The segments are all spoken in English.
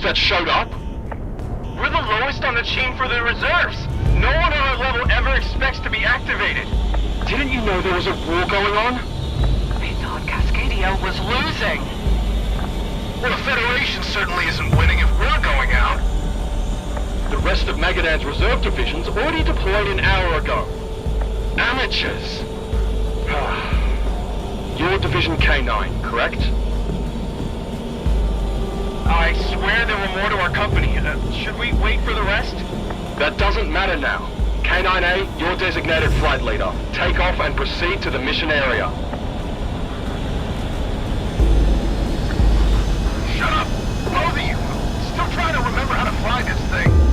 that showed up? We're the lowest on the chain for the reserves. No one on our level ever expects to be activated. Didn't you know there was a war going on? I thought Cascadia was losing. Well, the Federation certainly isn't winning if we're going out. The rest of Magadan's reserve divisions already deployed an hour ago. Amateurs. You're Division K9, correct? I swear there were more to our company. Should we wait for the rest? That doesn't matter now. K9A, you're designated flight leader. Take off and proceed to the mission area. Shut up! Both of you! Still trying to remember how to fly this thing.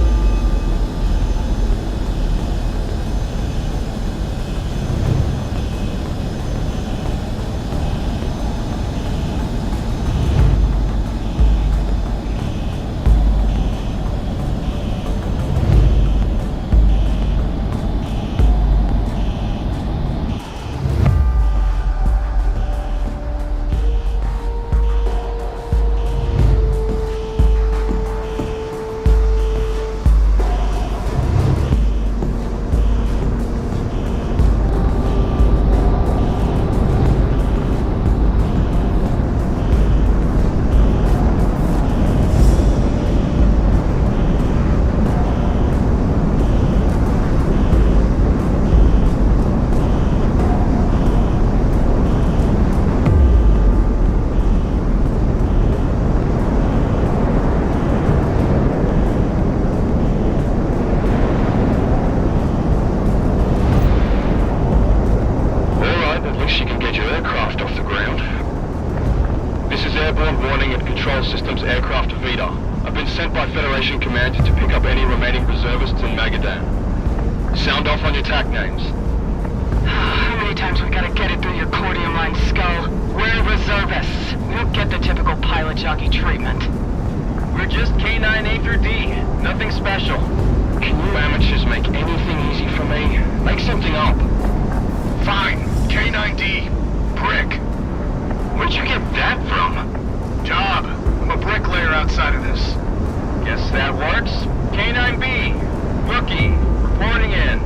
Sound off on your TAC names. How many times we gotta get it through your cordium line skull? We're reservists. We don't get the typical pilot jockey treatment. We're just K9A through D. Nothing special. Can you amateurs make anything easy for me? Make something up. Fine. K9D. Brick. Where'd you get that from? Job. I'm a bricklayer outside of this. Guess that works. K9B. Rookie. Reporting in.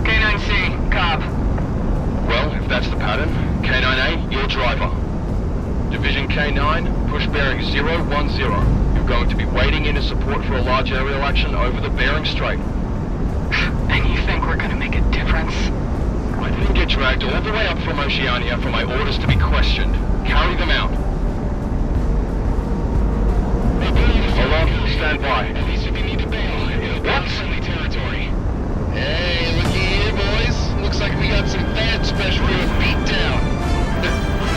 K9C. Cobb. Well, if that's the pattern, K9A, your driver. Division K9, push bearing 010. You're going to be wading into support for a large aerial action over the Bering Strait. And you think we're gonna make a difference? I didn't get dragged all the way up from Oceania for my orders to be questioned. Carry them out. Hold on, stand by. At least if you need to bail, it'll be What? friendly territory. Hey, looky here, boys. Looks like we got some bad special beat down.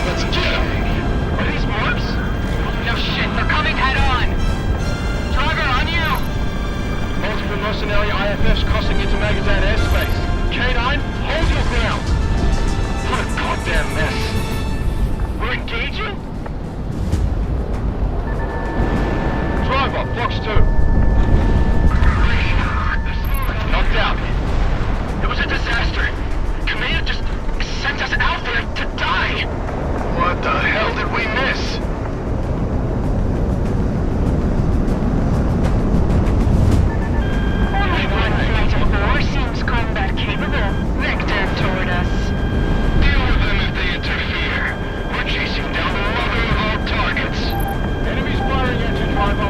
Let's get them. Are these morphs? No shit, they're coming head on! Driver, on you! Multiple mercenary IFFs crossing into Magadan airspace. K9, hold your ground! What a goddamn mess. We're engaging? Driver, Fox 2. Knocked out. It was a disaster. Command just sent us out there to die. What the hell did we miss? Only one flight of ore seems combat capable. Vector toward us. Deal with them if they interfere. We're chasing down the mother of all targets. Enemies firing at you, driver.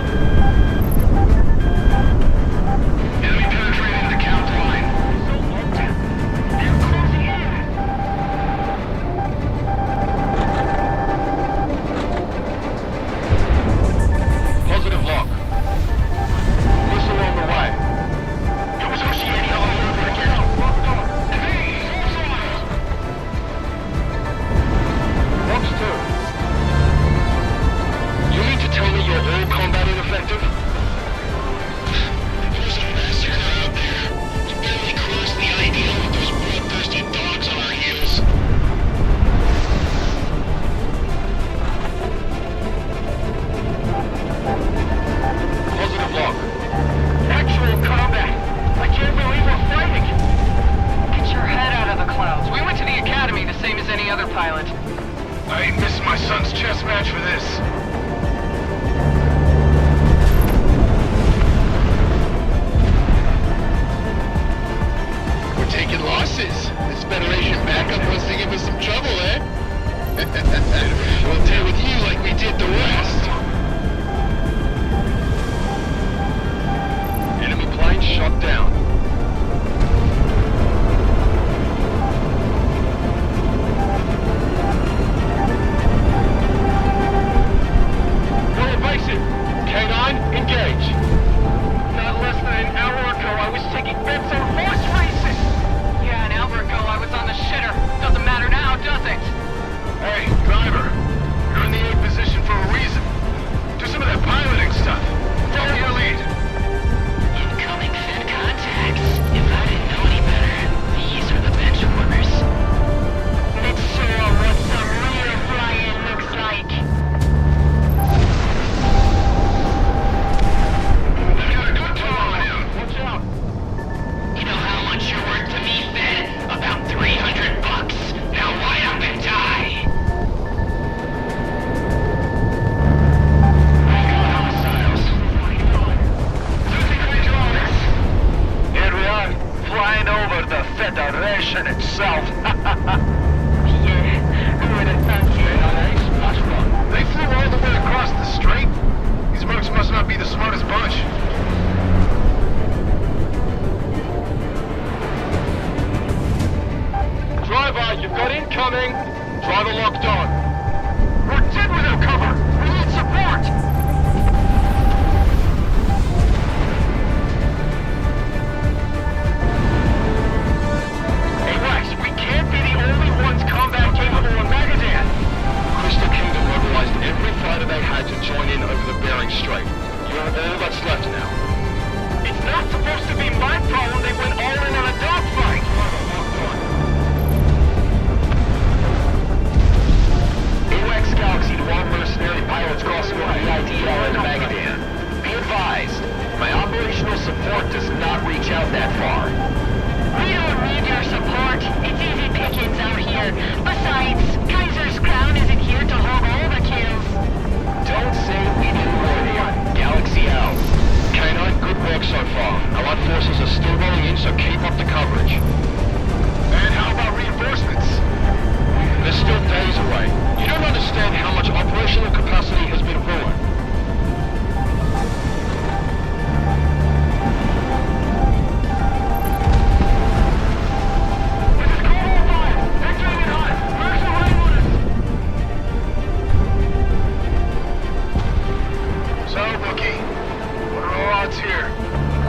Federation itself. Yeah, who would have fancied it? They flew all the way across the strait. These mercs must not be the smartest bunch. Driver, you've got incoming. Driver locked on. We're dead without cover. We need support. Hey Rex, we can't be the only ones combat capable in Magadan. Crystal Kingdom mobilized every fighter they had to join in over the Bering Strait. You're all that's left now. It's not supposed to be my problem they went all in on a dogfight. AWACS Galaxy to all mercenary pilots crossing over the IDL in Magadan. Be advised, my operational support does not reach out that far. We don't need your support. It's easy pickings out here. Besides, Kaiser's crown isn't here to hold all the kills. Don't say we didn't warn you. Galaxy out. K9, good work so far. Allied forces are still rolling in, so keep up the coverage. And how about reinforcements? They're still days away. You don't understand how much operational capacity has been ruined. So, Bookie, what are our odds here?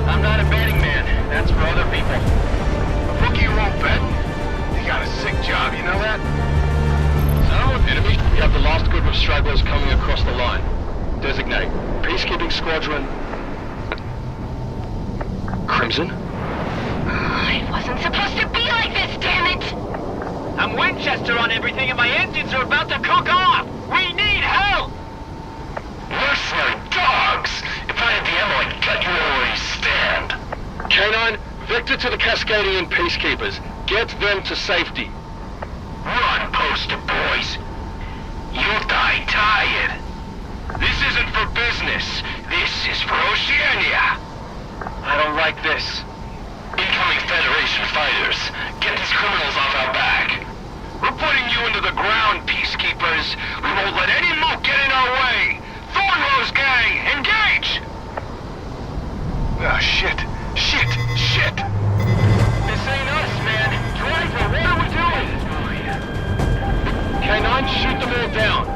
I'm not a betting man. That's for other people. A Bookie won't bet? You got a sick job, you know that? Enemy, you have the last group of stragglers coming across the line. Designate. Peacekeeping Squadron... Crimson? It wasn't supposed to be like this, damn it! I'm Winchester on everything and my engines are about to cook off! We need help! Mercenary dogs! If I had the ammo, I'd cut you where you stand. K9, Vector to the Cascadian Peacekeepers. Get them to safety. Run, poster boys. You'll die tired. This isn't for business. This is for Oceania. I don't like this. Incoming Federation fighters. Get these criminals off our back. We're putting you into the ground, peacekeepers. We won't let any mook get in our way. Thornrose gang, engage! Ah, shit. Shit. Shit. This ain't us, man. Driver, what are we doing? K9, shoot them all down.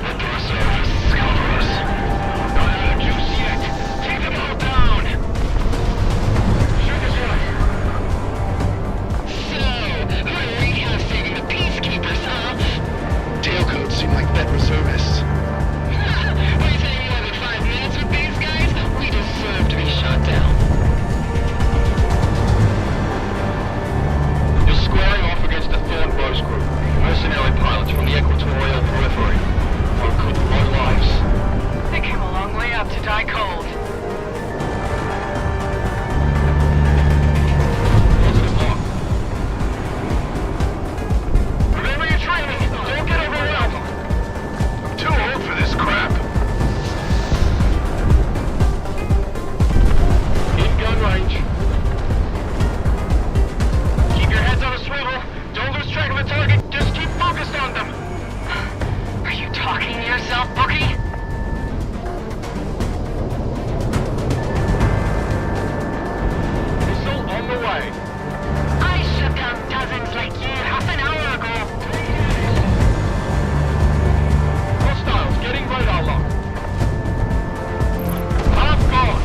Let the reservists cover us. Not out of juice yet. Take them all down. Shoot this one. So, we're recasting the peacekeepers, huh? Tailcoats seem like veteran service. We take more than 5 minutes with these guys? We deserve to be shot down. You're squaring off against the Thornrose group. Mercenary pilots from the Equatorial Periphery. For good low lives. They came a long way up to die cold. Positive lock. Remember your training. Don't get overwhelmed. I'm too old for this crap. In gun range. Keep your heads on a swivel. Don't lose track of the target. Just keep focused on them. Are you talking to yourself, Bookie? Missile on the way. I shut down dozens like you half an hour ago. Hostiles getting radar lock. Half gone.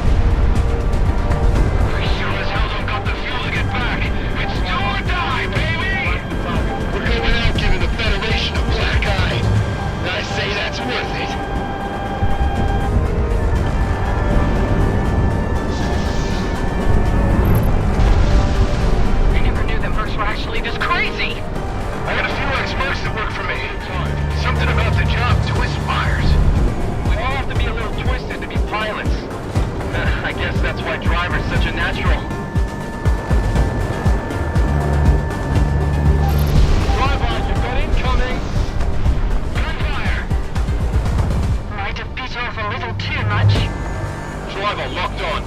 We sure as hell don't got the fuel to get back. It's do or die, baby! We're going out giving the Federation a black eye. And I say that's worth it. I never knew that mercs were actually this crazy. I got a few ex-mercs that work for me. Something about the job twist fires. We all have to be a little twisted to be pilots. I guess that's why Driver's such a natural. Driver, you've got incoming. Gunfire! Might have bit off a little too much. Driver locked on.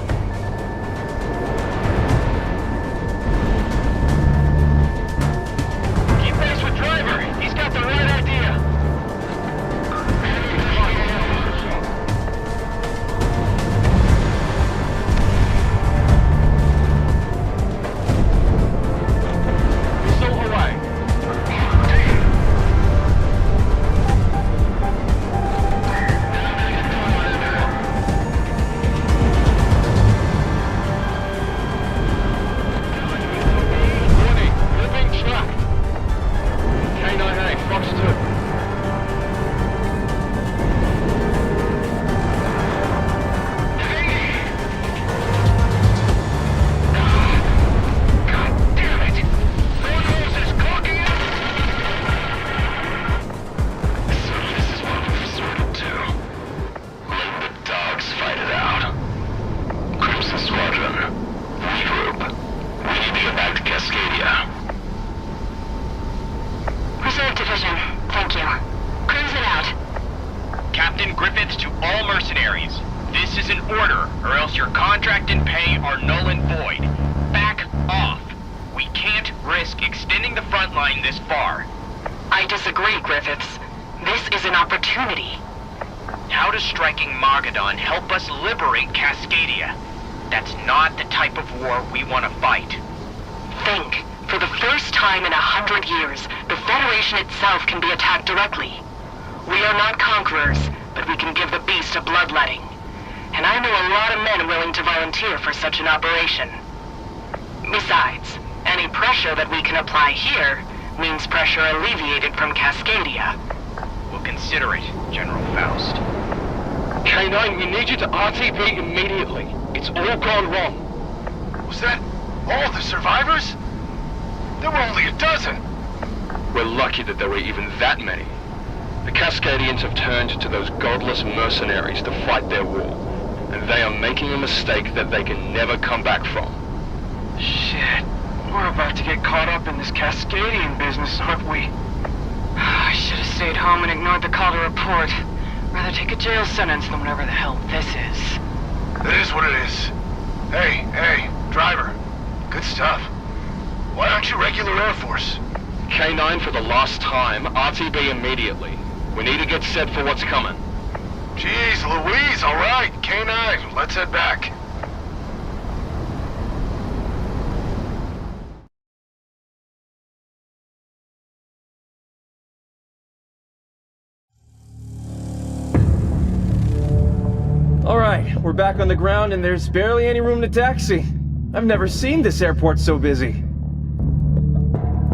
contract and pay are null and void. Back off. We can't risk extending the front line this far. I disagree, Griffiths. This is an opportunity. How does striking Magadan help us liberate Cascadia? That's not the type of war we want to fight. Think. For the first time in 100 years, the Federation itself can be attacked directly. We are not conquerors, but we can give the beast a bloodletting. And I know a lot of men willing to volunteer for such an operation. Besides, any pressure that we can apply here means pressure alleviated from Cascadia. We'll consider it, General Faust. K9, we need you to RTB immediately. It's all gone wrong. Was that all the survivors? There were only a dozen. We're lucky that there were even that many. The Cascadians have turned to those godless mercenaries to fight their war, and they are making a mistake that they can never come back from. Shit. We're about to get caught up in this Cascadian business, aren't we? I should have stayed home and ignored the call to report. Rather take a jail sentence than whatever the hell this is. It is what it is. Hey, driver. Good stuff. Why aren't you regular Air Force? K9, for the last time, RTB immediately. We need to get set for what's coming. Jeez Louise, all right. K9, let's head back. Alright, we're back on the ground and there's barely any room to taxi. I've never seen this airport so busy.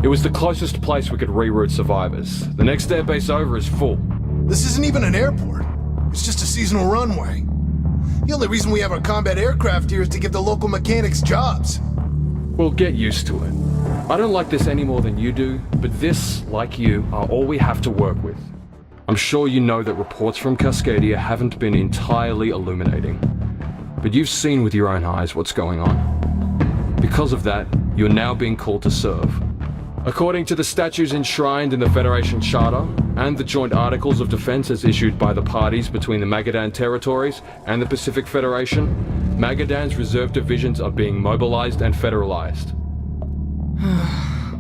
It was the closest place we could reroute survivors. The next airbase over is full. This isn't even an airport. It's just a seasonal runway. The only reason we have our combat aircraft here is to give the local mechanics jobs. We'll get used to it. I don't like this any more than you do, but this, like you, are all we have to work with. I'm sure you know that reports from Cascadia haven't been entirely illuminating. But you've seen with your own eyes what's going on. Because of that, you're now being called to serve. According to the statutes enshrined in the Federation Charter and the joint articles of defense as issued by the parties between the Magadan territories and the Pacific Federation, Magadan's reserve divisions are being mobilized and federalized.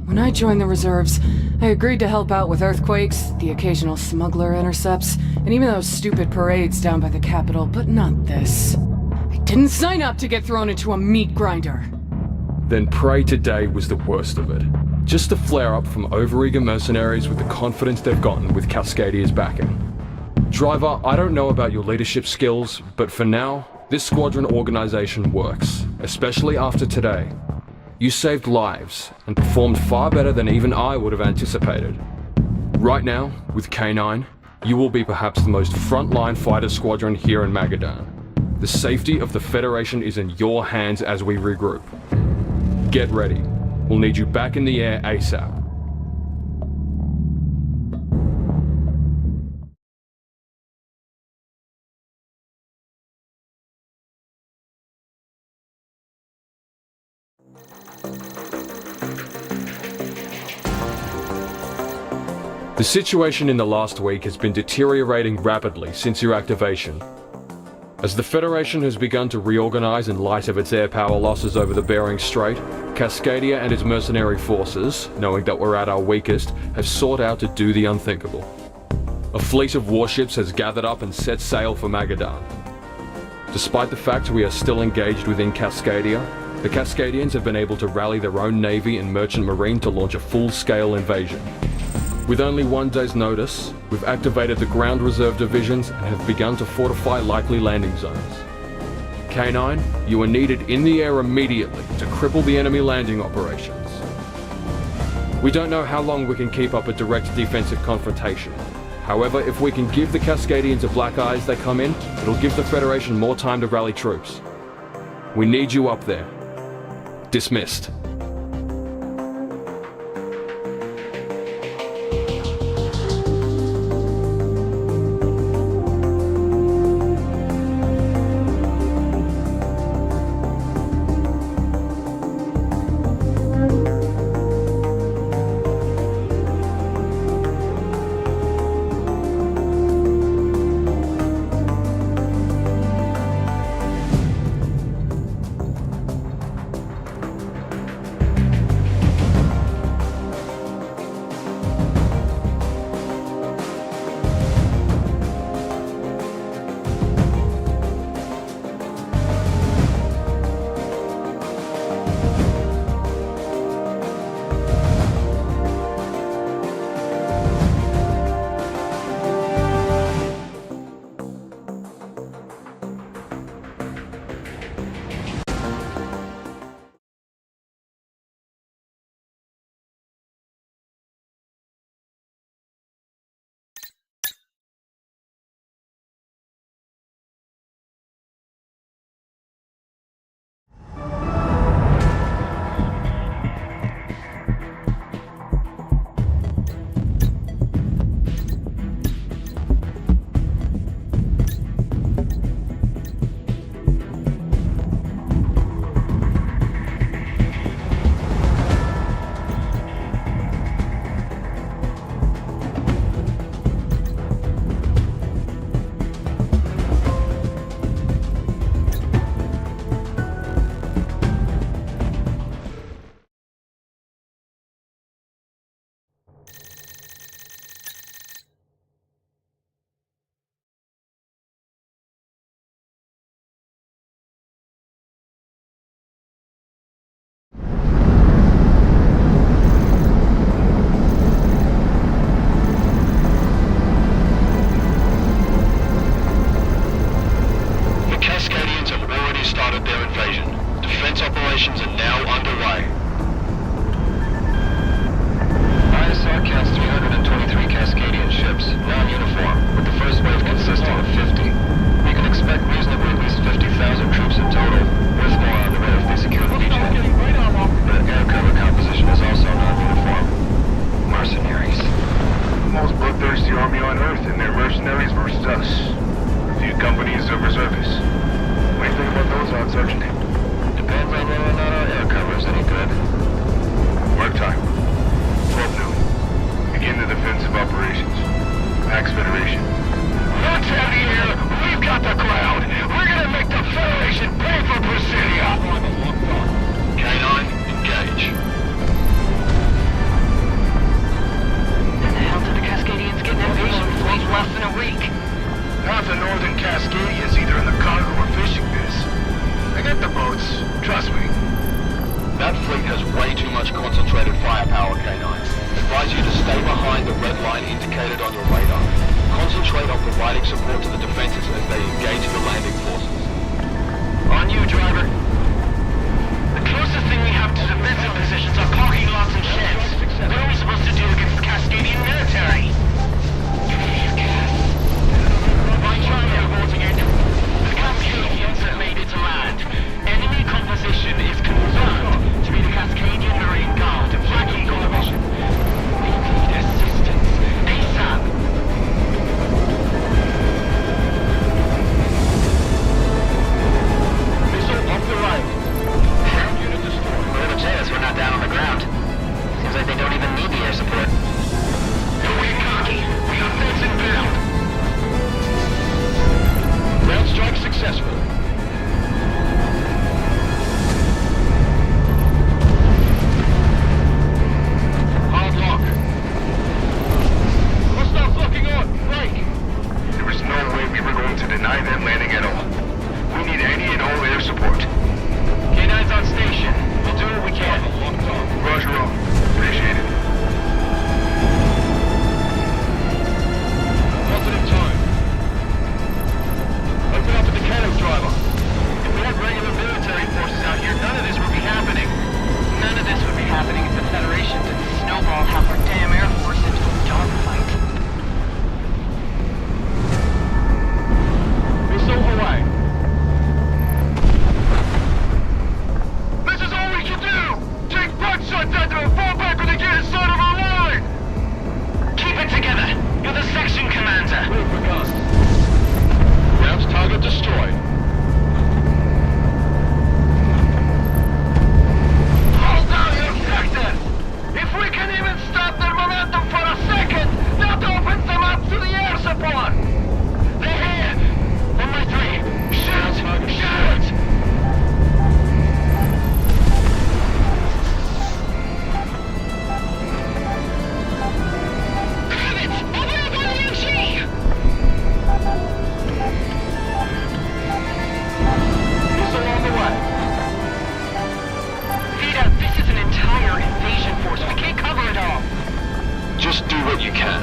When I joined the reserves, I agreed to help out with earthquakes, the occasional smuggler intercepts, and even those stupid parades down by the Capitol, but not this. I didn't sign up to get thrown into a meat grinder. Then Prey today was the worst of it. Just a flare-up from overeager mercenaries with the confidence they've gotten with Cascadia's backing. Driver, I don't know about your leadership skills, but for now, this squadron organization works, especially after today. You saved lives, and performed far better than even I would have anticipated. Right now, with K9, you will be perhaps the most frontline fighter squadron here in Magadan. The safety of the Federation is in your hands as we regroup. Get ready. We'll need you back in the air ASAP. The situation in the last week has been deteriorating rapidly since your activation. As the Federation has begun to reorganize in light of its air power losses over the Bering Strait, Cascadia and its mercenary forces, knowing that we're at our weakest, have sought out to do the unthinkable. A fleet of warships has gathered up and set sail for Magadan. Despite the fact we are still engaged within Cascadia, the Cascadians have been able to rally their own navy and merchant marine to launch a full-scale invasion. With only 1 day's notice, we've activated the ground reserve divisions and have begun to fortify likely landing zones. K9, you are needed in the air immediately to cripple the enemy landing operations. We don't know how long we can keep up a direct defensive confrontation. However, if we can give the Cascadians a black eye as they come in, it'll give the Federation more time to rally troops. We need you up there. Dismissed. operations are now underway. ISR counts 323 Cascadian ships, non-uniform, with the first wave consisting of 50. You can expect reasonably at least 50,000 troops in total, with more on the way if they secure the beachhead. The air cover composition is also non-uniform. Mercenaries. The most bloodthirsty army on Earth, and they're mercenaries versus us. A few companies of reservists. What do you think about those odds, Sergeant? Depends on whether or not our air cover is any good. Work time. 12 noon. Begin the defensive operations. Pax Federation. Let's have the air! We've got the ground! We're gonna make the Federation pay for Presidia! K9, engage. When the hell did the Cascadians get an invasion fleet less than a week? Half the northern Cascadians either in the cargo or fishing biz. I got the boats. Trust me. That fleet has way too much concentrated firepower, K9. Advise you to stay behind the red line indicated on your radar. Concentrate on providing support to the defenses as they engage the landing forces. On you, driver. The closest thing we have to defensive positions are parking lots and sheds. What are we supposed to do against the Cascadian military? By China reporting it. The Cascadians have made it to land. Enemy composition is confirmed to be the Cascadian Marine Guard, Black Eagle Division. We need assistance. ASAP. Missile off the right. Ground unit destroyed. Whoever said us, we're not down on the ground. Seems like they don't even need the air support. Are we cocky? We got fence inbound. Ground strike successful. Hard lock. Hostile locking on. Break. There was no way we were going to deny them landing at all. We need any and all air support. K9's on station. We'll do what we can. Roger on. Appreciate it. Positive time. Open up at the cannon, driver. If we had regular military forces out here, none of this would be happening. None of this would be happening if the Federation didn't snowball half our damn Air Force into a dogfight. Missile away. This is all we can do! Take butt shots at them and fall back when they get inside of our line! Keep it together! You're the section commander! Ground's target destroyed. Hold down your sector! If we can even stop their momentum for a second, that opens them up to the air support! They're here! On my three! Shoot! Shoot! Missile on the way. Vita, this is an entire invasion force. We can't cover it all. Just do what you can.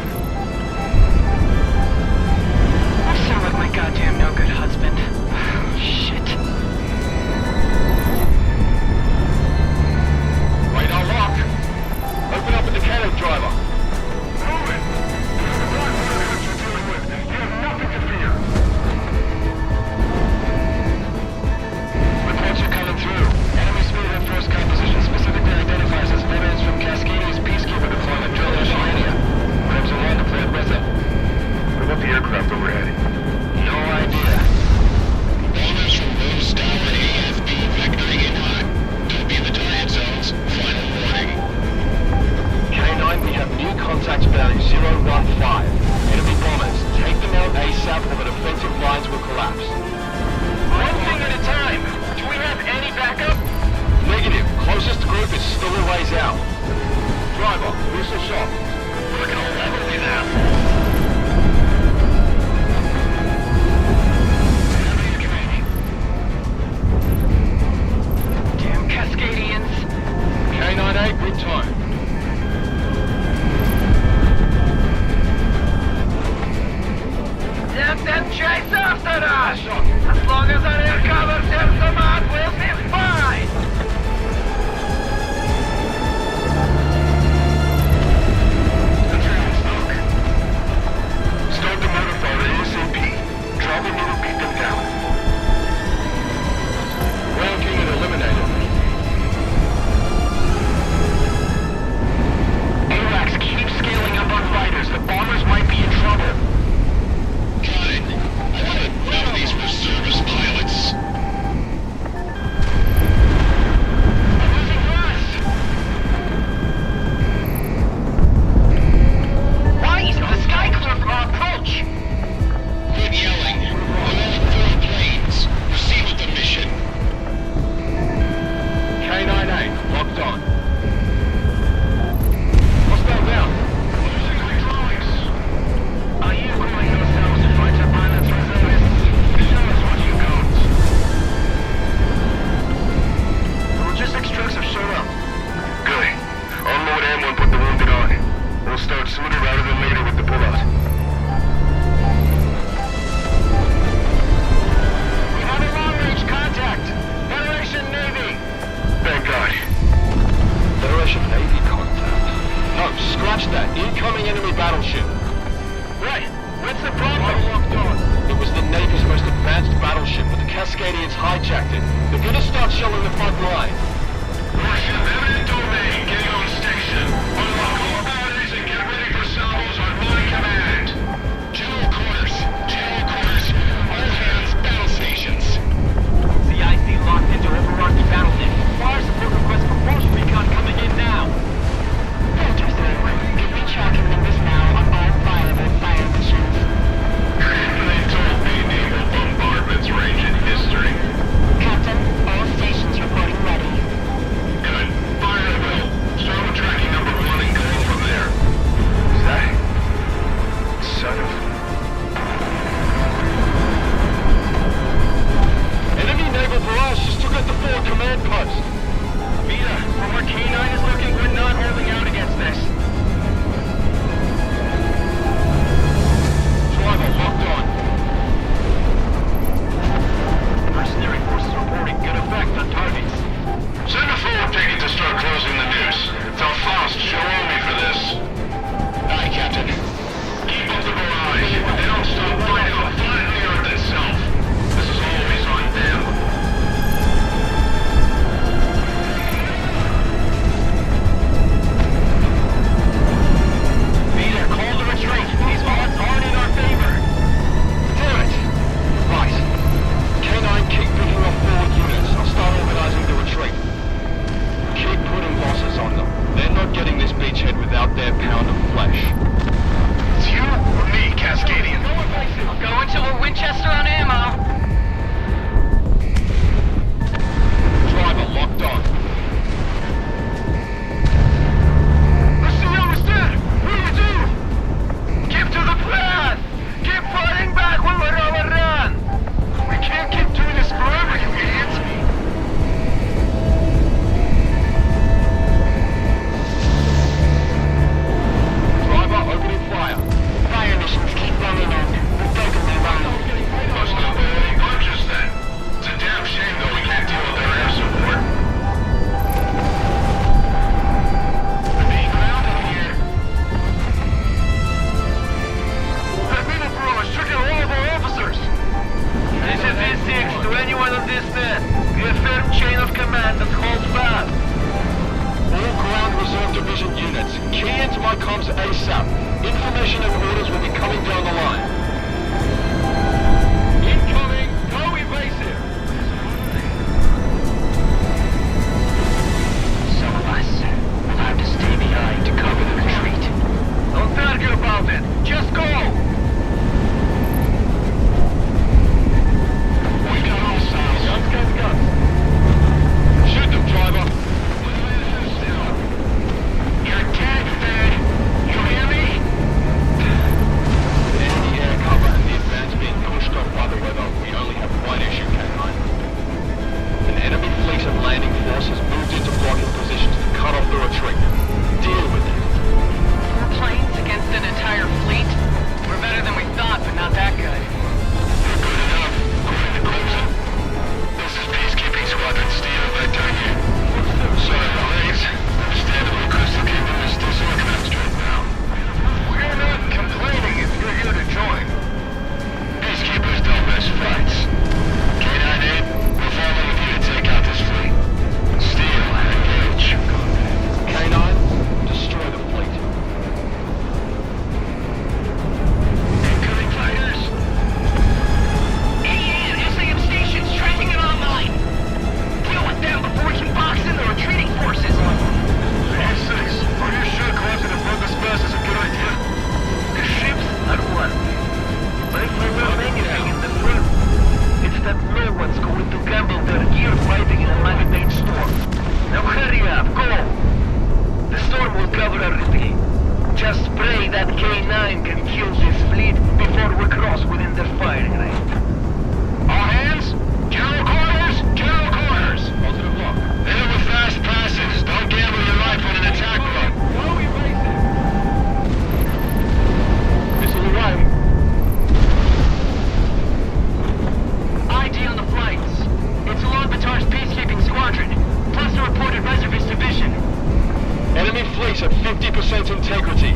I sound like my goddamn no-good husband. Shit. Radar lock. Open up at the cannon, driver. Move it! What you're dealing with. You have nothing to fear. Reports are coming through. Enemy spearhead force composition specifically identifies as veterans from Cascadia's peacekeeper deployment drilled in Oceania. Crimson 1 deployed with them. What about the aircraft overhead? No idea. Bombers from Rose Tower AFB vectoring in hot. Don't be in the target zones. Final warning. K9, we have new contacts bearing 015. Enemy bombers. Take them out ASAP or the defensive lines will collapse. One thing at a time. Do we have any backup? Negative. Closest group is still a ways out. Driver, missile shot. We're gonna level with them. Damn Cascadians. K9A, good time. Let them chase after us! As long as our air cover tells them out, we'll be fine! Catch that. Incoming enemy battleship. Right. What's the problem? Locked on. It was the Navy's most advanced battleship, but the Cascadians hijacked it. They're gonna start shelling the front line. Warship eminent domain. Getting on station. Unlock all batteries and get ready for salvos on my command. General quarters. General quarters. All hands battle stations. CIC locked into overarching battle net. Fire support request for force recon coming in now. Filter, sir. Could be tracking numbers now on all viable fire missions. They told me naval bombardment's range in history. Captain, all stations reporting ready. Good. Fire at will. Start with tracking number 1 and go from there. Is that... son of... Enemy naval barrage just took out the forward command post. Vita, from where K9 is looking, we're not holding out against this. Driver locked on. Mercenary forces reporting good effect on targets. Send a forward ticket to start closing the noose. Tell Faust she'll owe me for this. Aye, Captain. Keep up the barrage. They don't stop fighting. I'll flatten the earth itself. This is always on them. Vita, call to retreat. These odds aren't in our favor. Damn it! Right. K9, keep picking up forward units. I'll start organizing the retreat. Keep putting losses on them. They're not getting this beachhead without their pound of flesh. It's you or me, Cascadian? Going to a Winchester on ammo. Driver locked on. The CO is dead. What do we do? Keep to the plan. Keep fighting back when we're overrun. We can't keep doing this forever, you idiots! Driver opening fire. Fire missions keep running in. We've broken their line. Must not be any punches then. It's a damn shame though we can't deal with their air support. We're being grounded here. That middle barrage took out all of our officers. This is V6 to anyone on this net. Get a firm chain of command and hold fast. All ground reserve division units. Key into my comms ASAP. Information and orders will be coming down the line. Incoming! Go evasive! Some of us will have to stay behind to cover the retreat. Don't argue about it. Just go! We got all sides. Guns. Shoot them, driver. You're dead, Fed. You hear me? Enemy air cover and the advance being pushed off by the weather. We only have one issue, K9. An enemy fleet of landing forces moved into blocking positions to cut off the retreat. Deal with it. 4 planes against an entire fleet? We're better than we thought, but not that good. You're good enough. According to Clemson. This is Peacekeeping Squadron Steel, Vector here. Sorry, Blaze. Understandable, Crystal Kingdom is disorganized right now. We're not complaining if you're here to join. Peacekeepers don't miss fights. K9-8, we're following with you to take out this fleet. Steel, engage. K9, destroy the fleet. Incoming fighters. AAN SAM stations tracking it online. Deal with them before we can box in the retreating forces. A6, are you sure crossing the front of space is a good idea? The ships are one. But if we will anything in the front, it's that no one's going to gamble their gear fighting in a man-made storm. Now hurry up, go! The storm will cover everything. Just pray that K9 can kill this fleet before we cross within their firing range. All hands? General quarters? General quarters! Positive lock. Hit it with fast passes. Don't gamble your life on an attack run. Go evasive! Missile away. ID on the flights. It's along Batar's peacekeeping squadron, plus a reported reservist division. Enemy fleet at 50% integrity.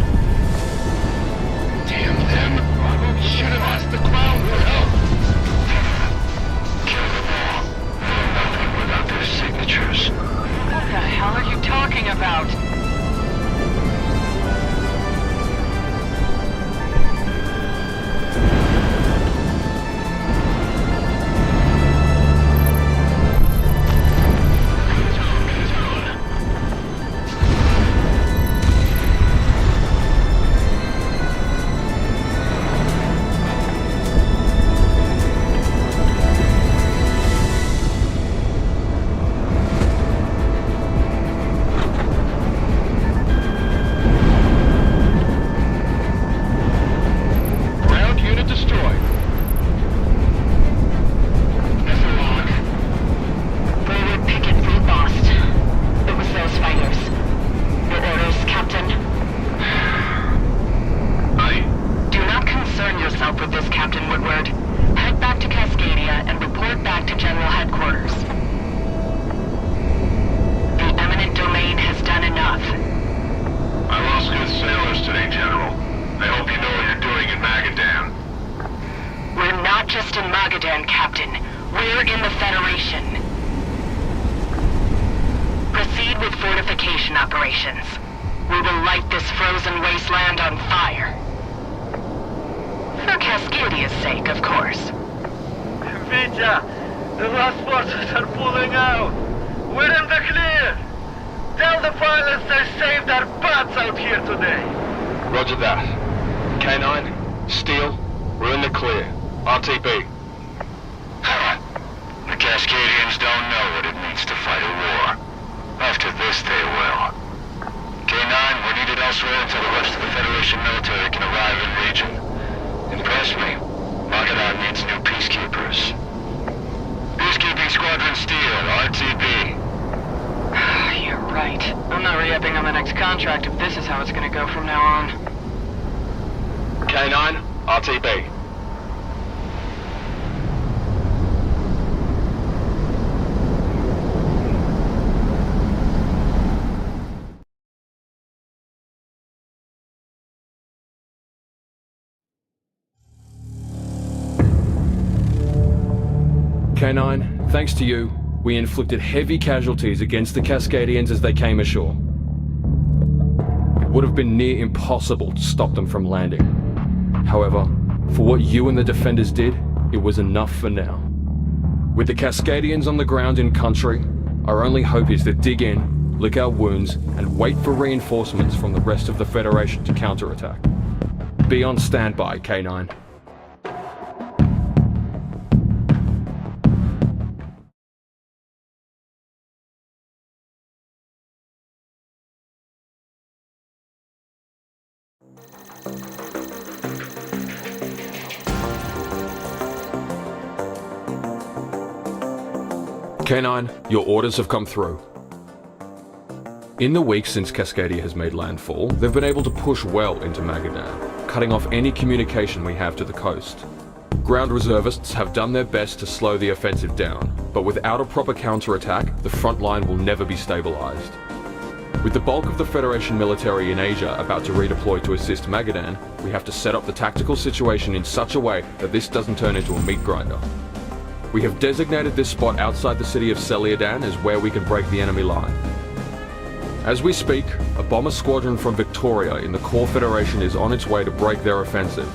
operations. We will light this frozen wasteland on fire. For Cascadia's sake, of course. Vita, the last forces are pulling out. We're in the clear. Tell the pilots they saved our butts out here today. Roger that. K9, Steel, we're in the clear. RTB. The Cascadians don't know what it means to fight a war. After this, they will. K9, we're needed elsewhere until the rest of the Federation military can arrive in region. Impress me. Magadan needs new peacekeepers. Peacekeeping Squadron Steel, RTB. You're right. I'm not re-upping on the next contract if this is how it's gonna go from now on. K9, RTB. K9, thanks to you, we inflicted heavy casualties against the Cascadians as they came ashore. It would have been near impossible to stop them from landing. However, for what you and the defenders did, it was enough for now. With the Cascadians on the ground in country, our only hope is to dig in, lick our wounds, and wait for reinforcements from the rest of the Federation to counterattack. Be on standby, K9. K9, your orders have come through. In the weeks since Cascadia has made landfall, they've been able to push well into Magadan, cutting off any communication we have to the coast. Ground reservists have done their best to slow the offensive down, but without a proper counterattack, the front line will never be stabilized. With the bulk of the Federation military in Asia about to redeploy to assist Magadan, we have to set up the tactical situation in such a way that this doesn't turn into a meat grinder. We have designated this spot outside the city of Celiadan as where we can break the enemy line. As we speak, a bomber squadron from Victoria in the core Federation is on its way to break their offensive.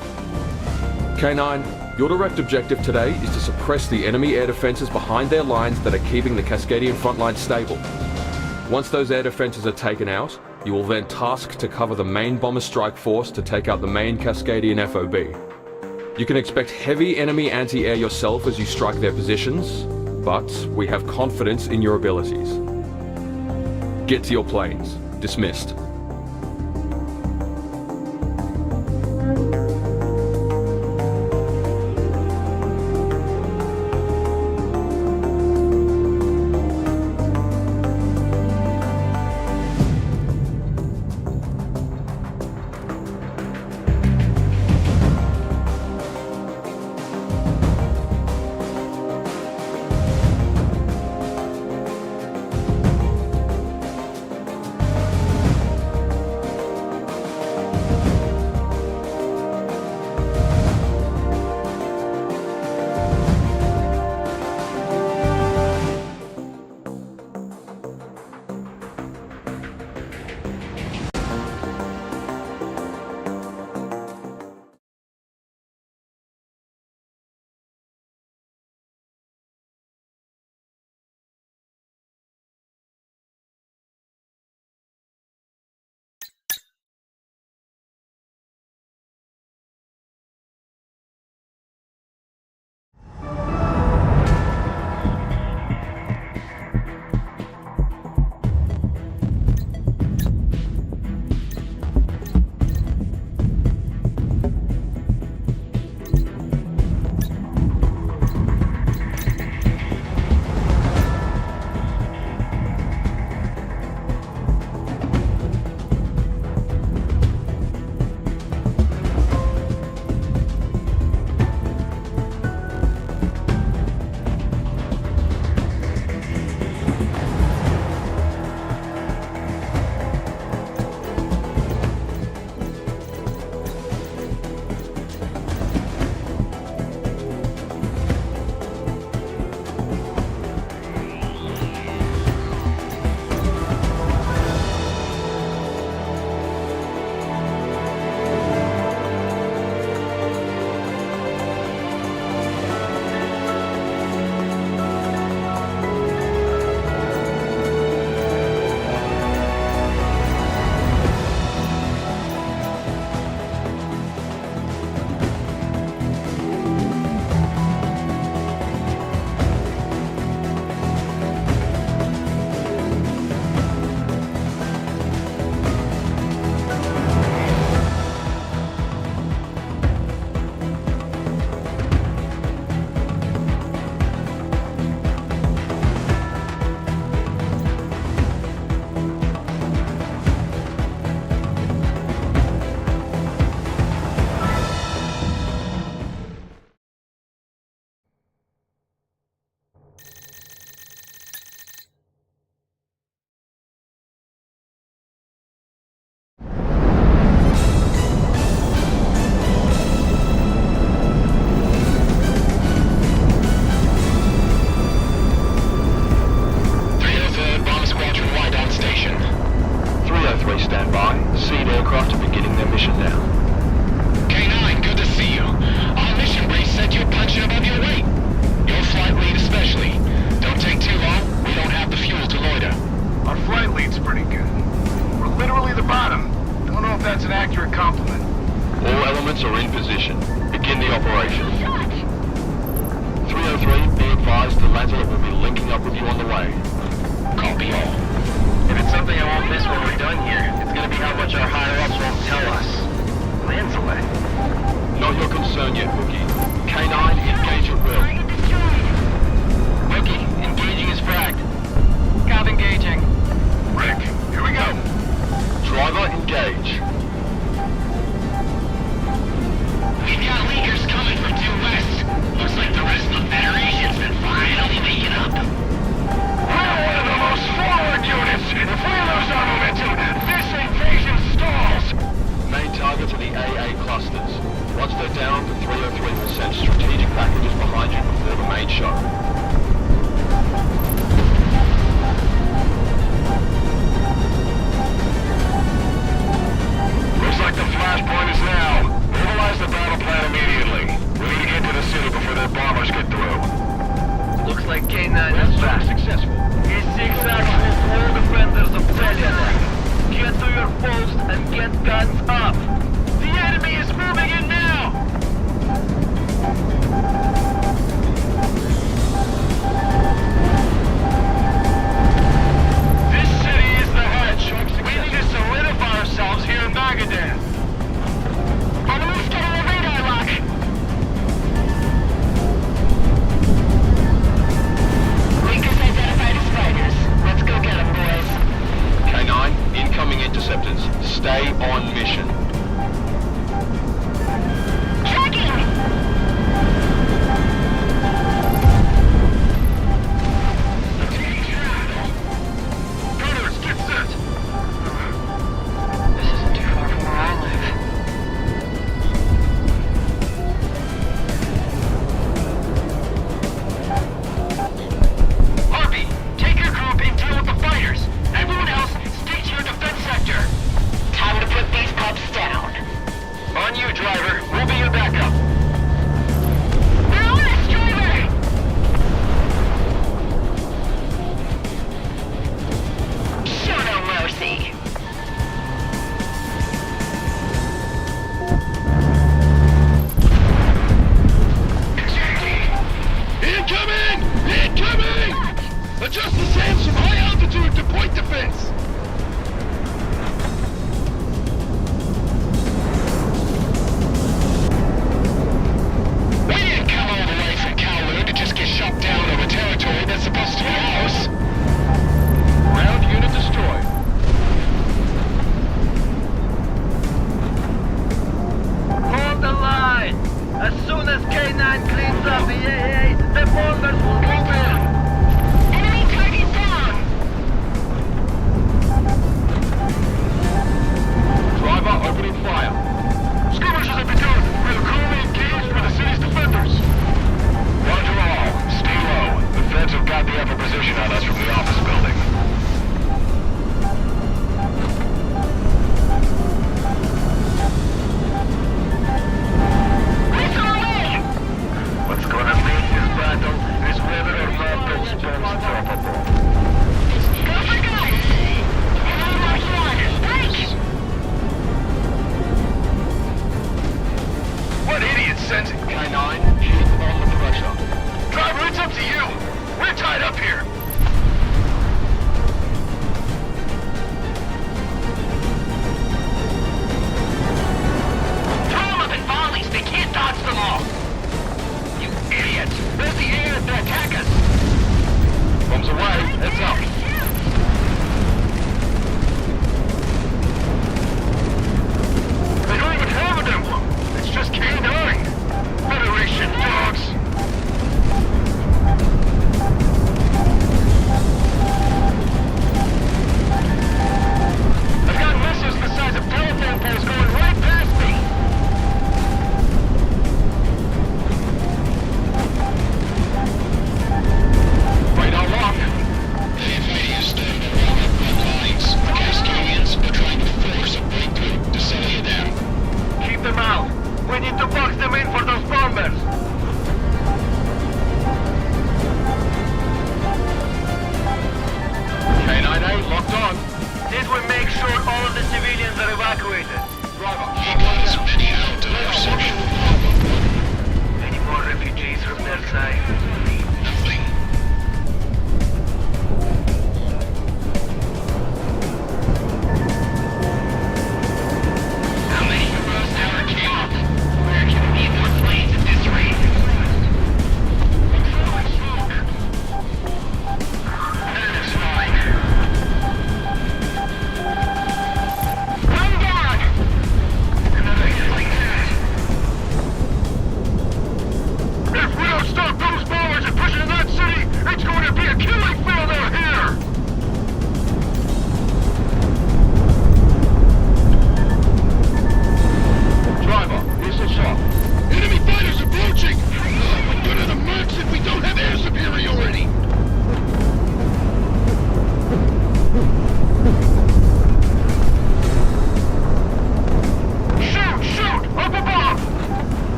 K9, your direct objective today is to suppress the enemy air defenses behind their lines that are keeping the Cascadian front line stable. Once those air defenses are taken out, you will then task to cover the main bomber strike force to take out the main Cascadian FOB. You can expect heavy enemy anti-air yourself as you strike their positions, but we have confidence in your abilities. Get to your planes. Dismissed. mission now. K9, good to see you. Our mission brief said you're punching above your weight. Your flight lead especially. Don't take too long. We don't have the fuel to loiter. Our flight lead's pretty good. We're literally the bottom. Don't know if that's an accurate compliment. All elements are in position. Begin the operation. 303, be advised the Lancelot will be linking up with you on the way. Copy all. If it's something I won't miss when we're done here, it's gonna be how much our higher-ups won't tell us. Lancelot. Not your concern yet, Rookie. K9, engage at will. Rookie, engaging his fragged. Cop engaging. Rick, here we go. Driver, engage. We've got leakers coming from due west. Looks like the rest of the Federation's been finally waking up. We're one of the most forward units. If we lose our momentum, this invasion stalls. Main targets are the AA clusters. Once they're down, the 303 will send strategic packages behind you before the main show. Looks like the flashpoint is now. Mobilize the battle plan immediately. We need to get to the city before their bombers get through. Looks like K9 is back. Successful. He zigzags with all defenders of Belianek. Get to your post and get guns up. The enemy is moving in now! This city is the hedge. We need to solidify ourselves here in Magadan. Enemies getting a radar lock. Leakers identified as fighters. Let's go get them, boys. K9, incoming interceptors. Stay on mission. Tracking! Gunners, get set! This isn't too far from where I live. Harvey, take your group and deal with the fighters. Everyone else, stick to your defense sector. Time to put these pups down. On you, driver. We'll be your backup. They're on us, driver! Show no mercy. Incoming! Incoming! Adjust the sails from high altitude to point defense! We didn't come all the way from Kowloon to just get shot down over territory that's supposed to be ours. Ground unit destroyed. Hold the line! As soon as K9 cleans up the AA, the boulders will move in! Enemy target down! Driver, opening fire. Skirmishes have begun. We're currently engaged with the city's defenders. Roger all. Stay low. The feds have got the upper position on us from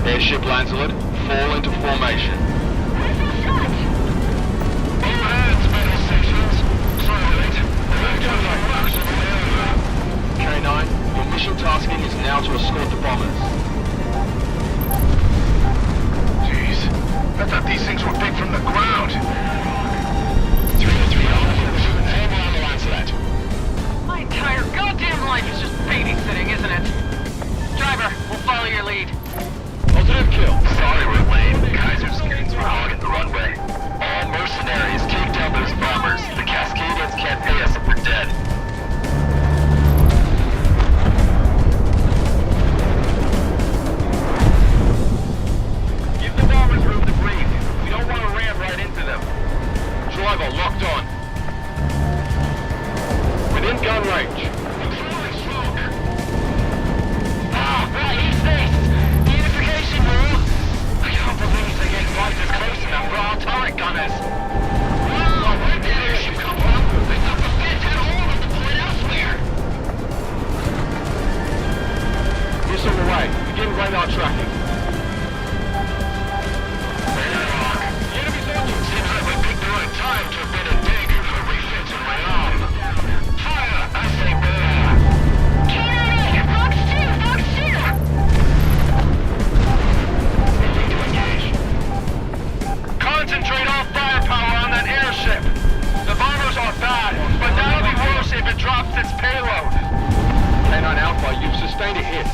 Airship lands alert. Fall into formation. All hands, metal sections. Sorry, mate. They've got like rocks in the area. K9, your mission tasking is now to escort the bombers. Jeez. I thought these things were big from the ground. 303 hang on the lines of that. My entire goddamn life is just babysitting, isn't it? Driver, we'll follow your lead. Positive kill. Sorry, we're late. Kaiser's getting through hogging the runway. All mercenaries, take down those bombers. The Cascadians can't pay us if we're dead. Give the bombers room to breathe. We don't want to ram right into them. Driver locked on. Within gun range. Right, east this! The unification room! I can't believe they get quite as close enough for our turret gunners. Wow, where'd the airship come from? I thought the feds had all of us to pull it elsewhere. This on the way. Begin radar tracking. Radar lock. The enemy's on you. Seems like we picked the right time to have been a danger for refits in my arm. Fire! I say bear! K9A, Fox 2, Fox 2! Ready to engage. Concentrate all firepower on that airship. The bombers are bad, but that'll be worse if it drops its payload. K9 Alpha, you've sustained a hit.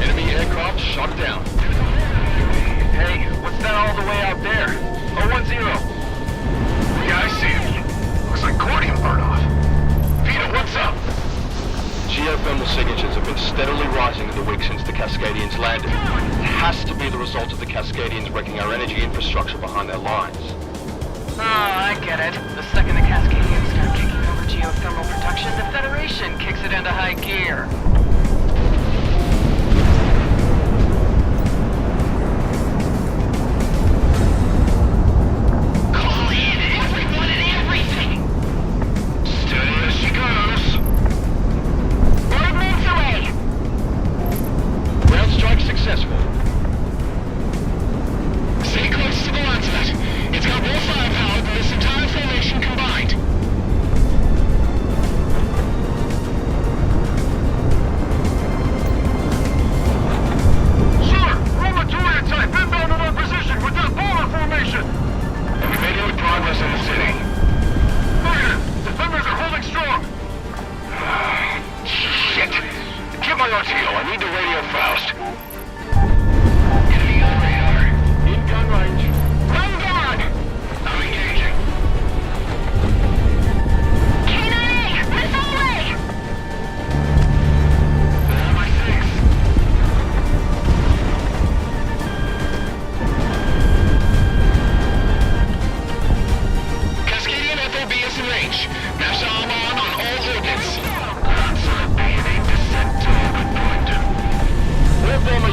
Enemy aircraft shot down. Hey, what's that all the way out there? 010. Yeah, I see him. Looks like Cordium burned off. Vito, what's up? Geothermal signatures have been steadily rising in the week since the Cascadians landed. It has to be the result of the Cascadians wrecking our energy infrastructure behind their lines. Oh, I get it. The second the Cascadians start kicking over geothermal production, the Federation kicks it into high gear. Call in everyone and everything! Steady as she goes. Ordnance away! Ground strike successful. Stay close to the lines of that. It's got more firepower than this entire formation combined. Sir, Romatoria type inbound on our position with that bomber formation. Have we made any progress in the city? Negative. Defenders are holding strong. Shit! Get my RTO. I need to radio Faust. Enemy on radar. In gun range. Run down! I'm engaging. K9A, missile away! There are my six. Cascadian FOB is in range. Master arm on all ordnance. That's a bayonet descent dog, Boynton. All bomber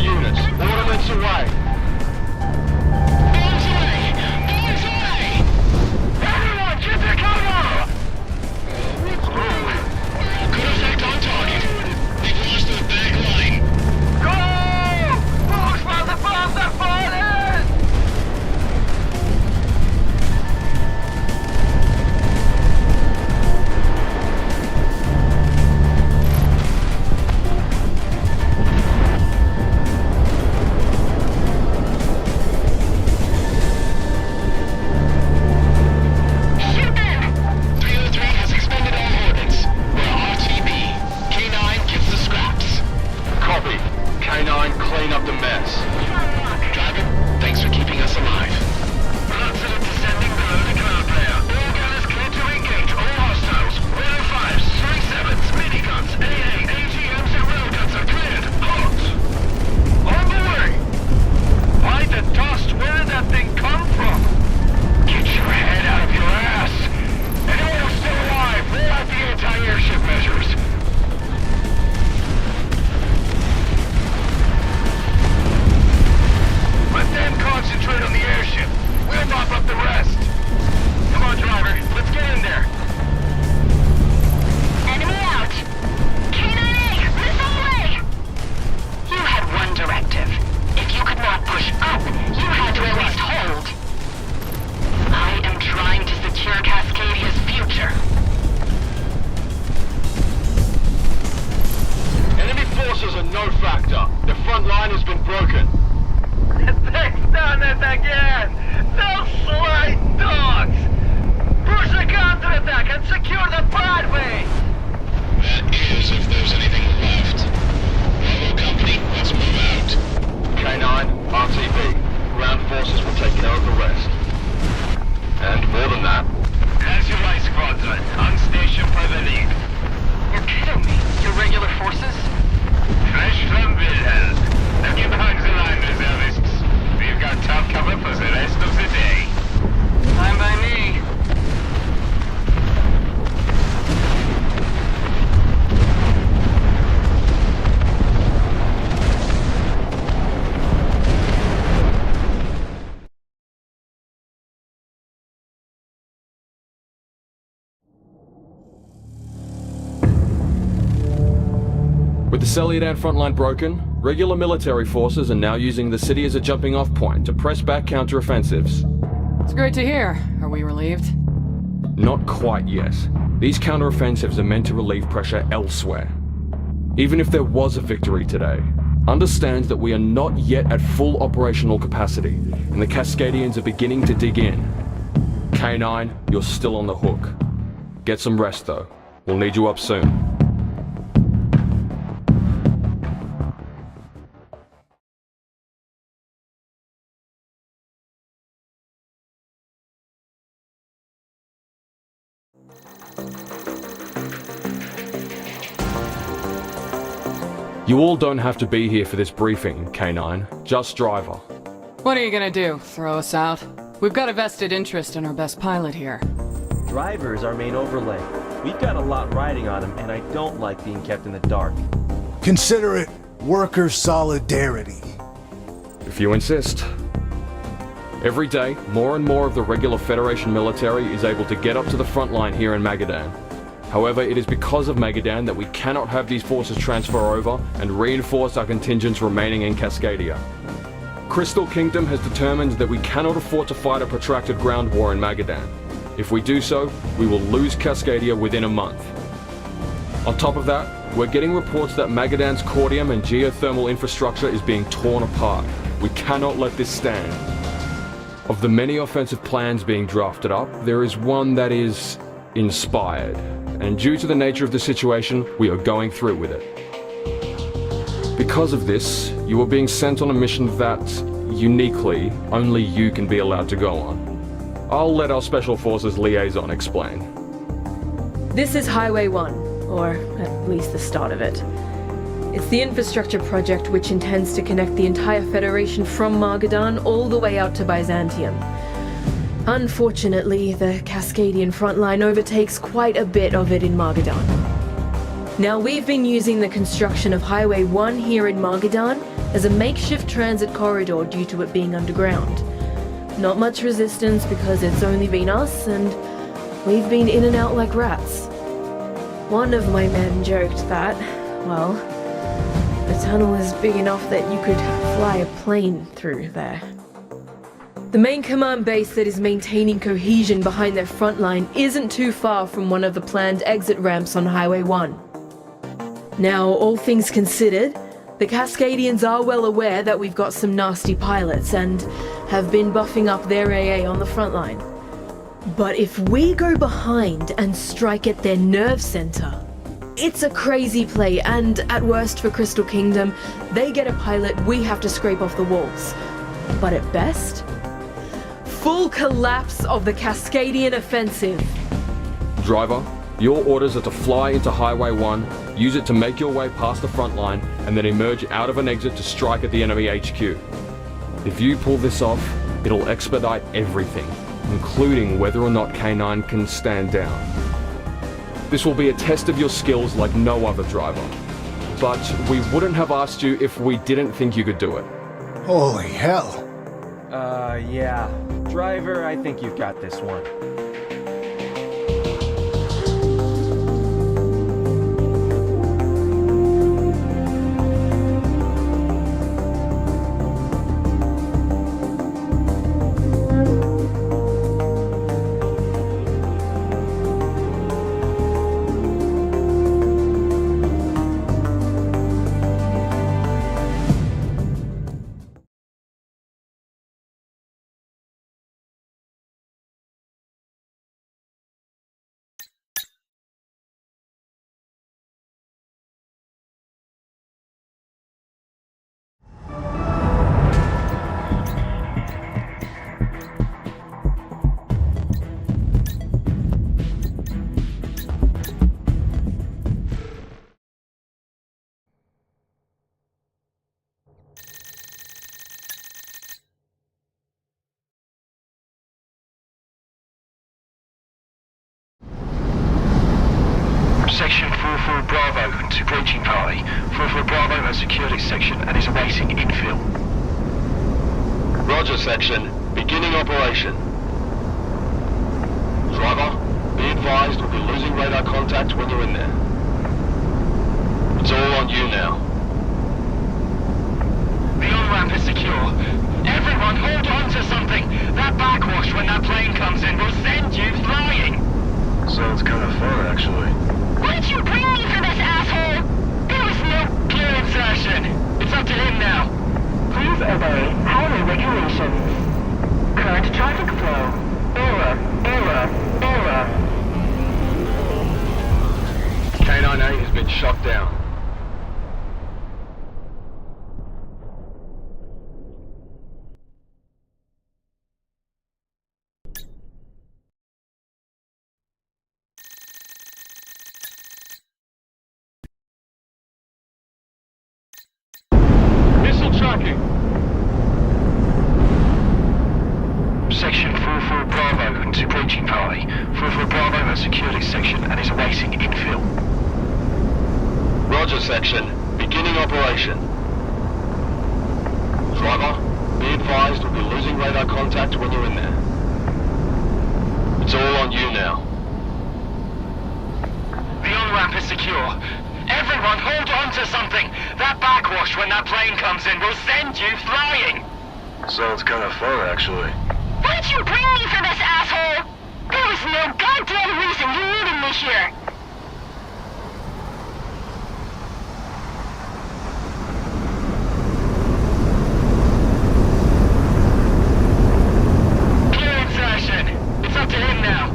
no factor. The front line has been broken. They've done it again! Those sly dogs! Push the counterattack and secure the pathway! That is, if there's anything left. Bravo Company, let's move out. K9, RTB. Ground forces will take care of the rest. And more than that, As you like, Squadron. On station for the lead. You're kidding me. Your regular forces? Fresh from Wilhelm. Now get behind the line, reservists. We've got top cover for the rest of the day. Fine by me. With the Celiadan frontline broken, regular military forces are now using the city as a jumping-off point to press back counteroffensives. It's great to hear. Are we relieved? Not quite yet. These counteroffensives are meant to relieve pressure elsewhere. Even if there was a victory today, understand that we are not yet at full operational capacity, and the Cascadians are beginning to dig in. K9, you're still on the hook. Get some rest though. We'll need you up soon. You all don't have to be here for this briefing, K9. Just Driver. What are you gonna do? Throw us out? We've got a vested interest in our best pilot here. Driver's our main overlay. We've got a lot riding on him, and I don't like being kept in the dark. Consider it worker solidarity. If you insist. Every day, more and more of the regular Federation military is able to get up to the front line here in Magadan. However, it is because of Magadan that we cannot have these forces transfer over and reinforce our contingents remaining in Cascadia. Crystal Kingdom has determined that we cannot afford to fight a protracted ground war in Magadan. If we do so, we will lose Cascadia within a month. On top of that, we're getting reports that Magadan's cordium and geothermal infrastructure is being torn apart. We cannot let this stand. Of the many offensive plans being drafted up, there is one that is inspired. And due to the nature of the situation, we are going through with it. Because of this, you are being sent on a mission that, uniquely, only you can be allowed to go on. I'll let our Special Forces liaison explain. This is Highway 1, or at least the start of it. It's the infrastructure project which intends to connect the entire Federation from Magadan all the way out to Byzantium. Unfortunately, the Cascadian frontline overtakes quite a bit of it in Magadan. Now, we've been using the construction of Highway 1 here in Magadan as a makeshift transit corridor due to it being underground. Not much resistance because it's only been us, and we've been in and out like rats. One of my men joked that, well, the tunnel is big enough that you could fly a plane through there. The main command base that is maintaining cohesion behind their front line isn't too far from one of the planned exit ramps on Highway 1. Now, all things considered, the Cascadians are well aware that we've got some nasty pilots and have been buffing up their AA on the front line. But if we go behind and strike at their nerve center, it's a crazy play, and at worst for Crystal Kingdom, they get a pilot we have to scrape off the walls. But at best, full collapse of the Cascadian offensive. Driver, your orders are to fly into Highway 1, use it to make your way past the front line, and then emerge out of an exit to strike at the enemy HQ. If you pull this off, it'll expedite everything, including whether or not K9 can stand down. This will be a test of your skills like no other, Driver. But we wouldn't have asked you if we didn't think you could do it. Holy hell. Yeah. Driver, I think you've got this one. Charlie. For Bravo has secured its section and is awaiting infill. Roger, section. Beginning operation. Driver, be advised we'll be losing radar contact when you're in there. It's all on you now. The on-ramp is secure. Everyone hold on to something! That backwash when that plane comes in will send you flying! Sounds kind of fun, actually. What did you bring me for this, asshole? There was no clear insertion! It's up to him now! Please obey highway regulations. Current traffic flow. Error. K9A has been shot down. Missile tracking. Section 44 Bravo to breaching party. 44 Bravo has secured its section and is awaiting infill. Roger, section. Beginning operation. Driver, be advised we'll be losing radar contact when you're in there. It's all on you now. The on-ramp is secure. Everyone hold on to something! That backwash when that plane comes in will send you flying! Sounds kind of fun, actually. What did you bring me for this, asshole? There was no goddamn reason you needed me here. Clear insertion! It's up to him now!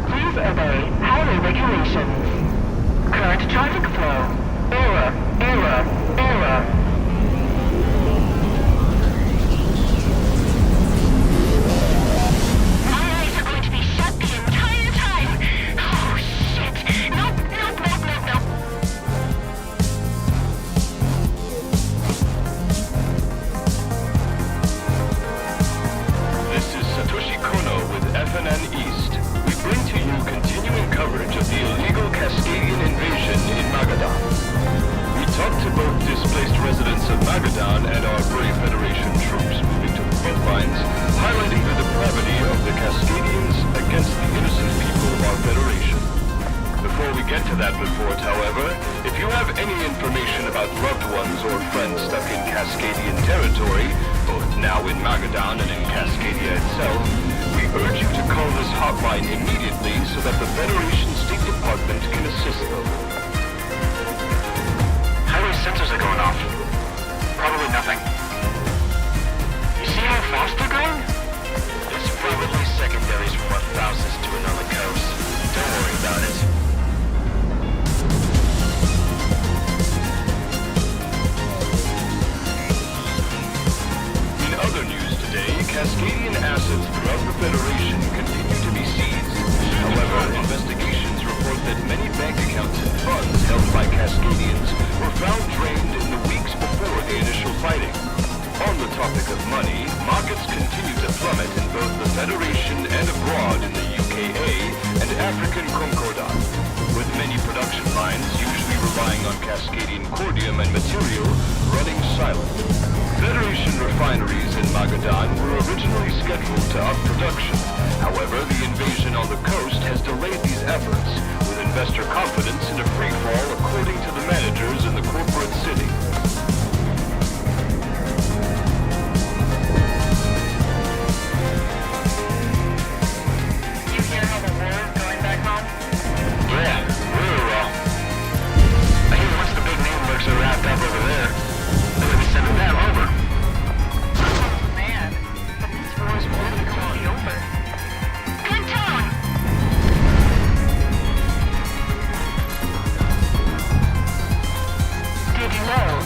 Please obey highway regulations. Current traffic flow. Error. My eyes are going to be shut the entire time. Oh, shit. Nope. This is Satoshi Kono with FNN East. We bring to you continuing coverage of the illegal Cascadian invasion in Magadan. We talked to both displaced residents of Magadan and our brave Federation troops moving to the front lines, highlighting the depravity of the Cascadians against the innocent people of our Federation. Before we get to that report, however, if you have any information about loved ones or friends stuck in Cascadian territory, both now in Magadan and in Cascadia itself, we urge you to call this hotline immediately so that the Federation State Department can assist them. Highway sensors are going off. Probably nothing. You see how fast they're going? It's probably secondaries from what Faust is doing on the coast. Don't worry about it. In other news today, Cascadian assets throughout the Federation continue to be seized. However, investigations report that many bank accounts and funds held by Cascadians were found drained in the weeks before the initial fighting. On the topic of money, markets continue to plummet in both the Federation and abroad in the UKA and African Concordat, with many production lines usually relying on Cascadian cordium and material running silent. Federation refineries in Magadan were originally scheduled to up production. However, the invasion on the coast has delayed these efforts, with investor confidence in a free fall according to the managers in the corporate city. You hear how the war is going back home? Yeah, really well. I hear once the big name lurks are wrapped up over there, they're gonna be sending them over. Man, but this war is really close over. Good tone. Did you know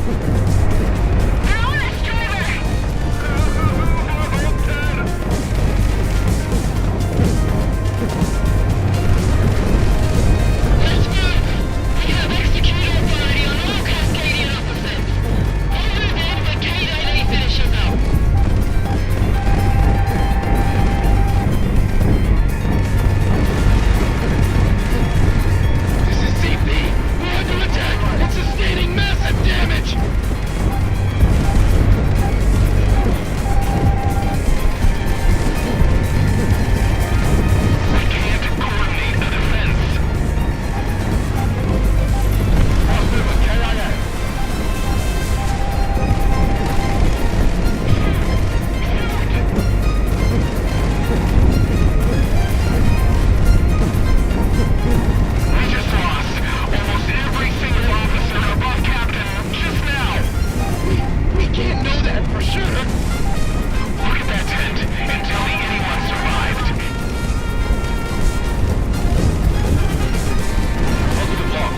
They're on us, driver! Let's move! We have executed authority on all Cascadian officers. I'll move in when K-9A finishes up. This is CP. We're under attack. It's sustaining massive damage. We can't coordinate the defense. We just lost almost every single officer above captain just now. We can't know that for sure. Look at that tent and tell me anyone survived. Positive log.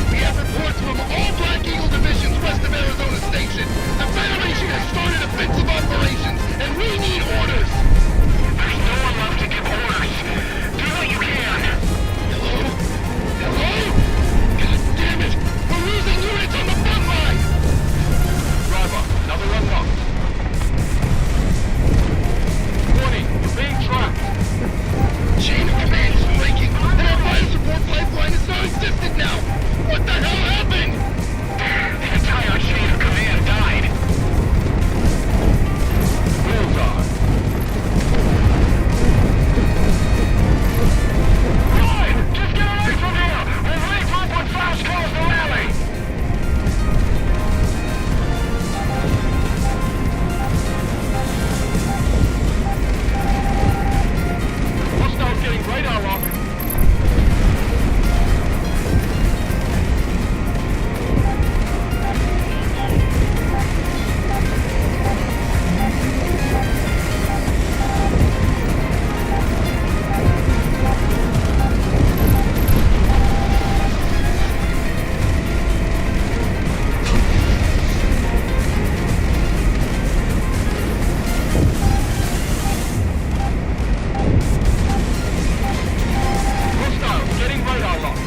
We have reports from all Black Eagle divisions west of Arizona Station. The Federation has started offensive operations, and we need orders. There's no one left to give orders. Do what you can. Hello? Hello? God damn it! We're losing units on the front line! Driver, another unlock. Warning, you're being tracked. Chain of command is breaking, and our fire support pipeline is non-existent now! What the hell happened? The entire chain of command died. Bullseye. Ryan, just get away from here! We'll regroup when Faust calls the rally! Hostiles getting radar lock. Hostiles getting radar lock.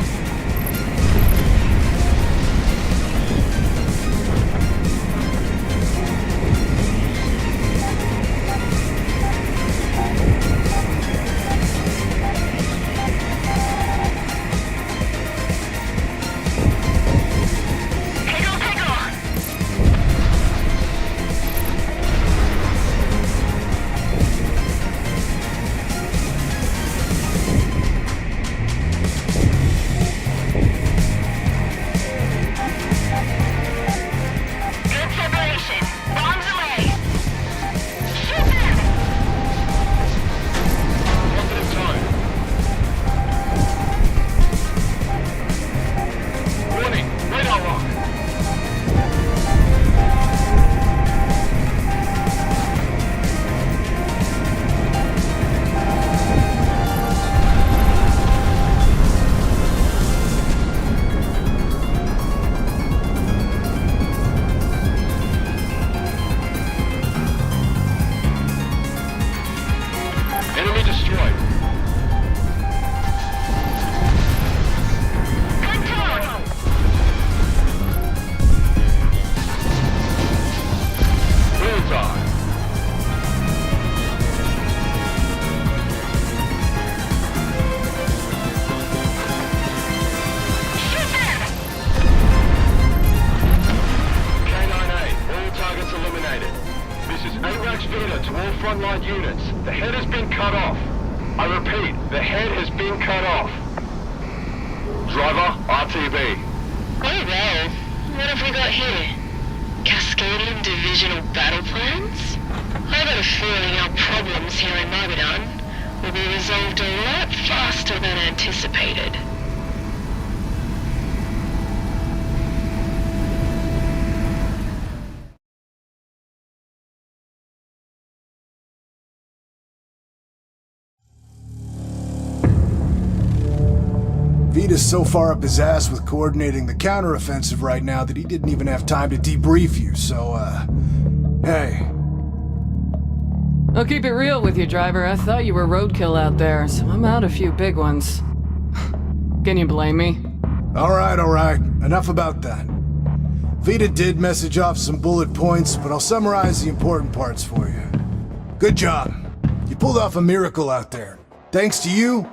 Good separation. Bombs away. Shoot them! Positive time. Warning, radar lock. Enemy destroyed. Good tone! Bullseye. Shoot them! K-9A, all targets eliminated. This is AWACS Vita to all frontline units. The head has been cut off. I repeat, the head has been cut off. Driver, RTB. Oh well, what have we got here? Cascadian divisional battle plans? I got a feeling our problems here in Magadan will be resolved a lot faster than anticipated. is so far up his ass with coordinating the counteroffensive right now that he didn't even have time to debrief you, so, hey. I'll keep it real with you, driver. I thought you were roadkill out there, so I'm out a few big ones. Can you blame me? Alright. Enough about that. Vita did message off some bullet points, but I'll summarize the important parts for you. Good job. You pulled off a miracle out there. Thanks to you,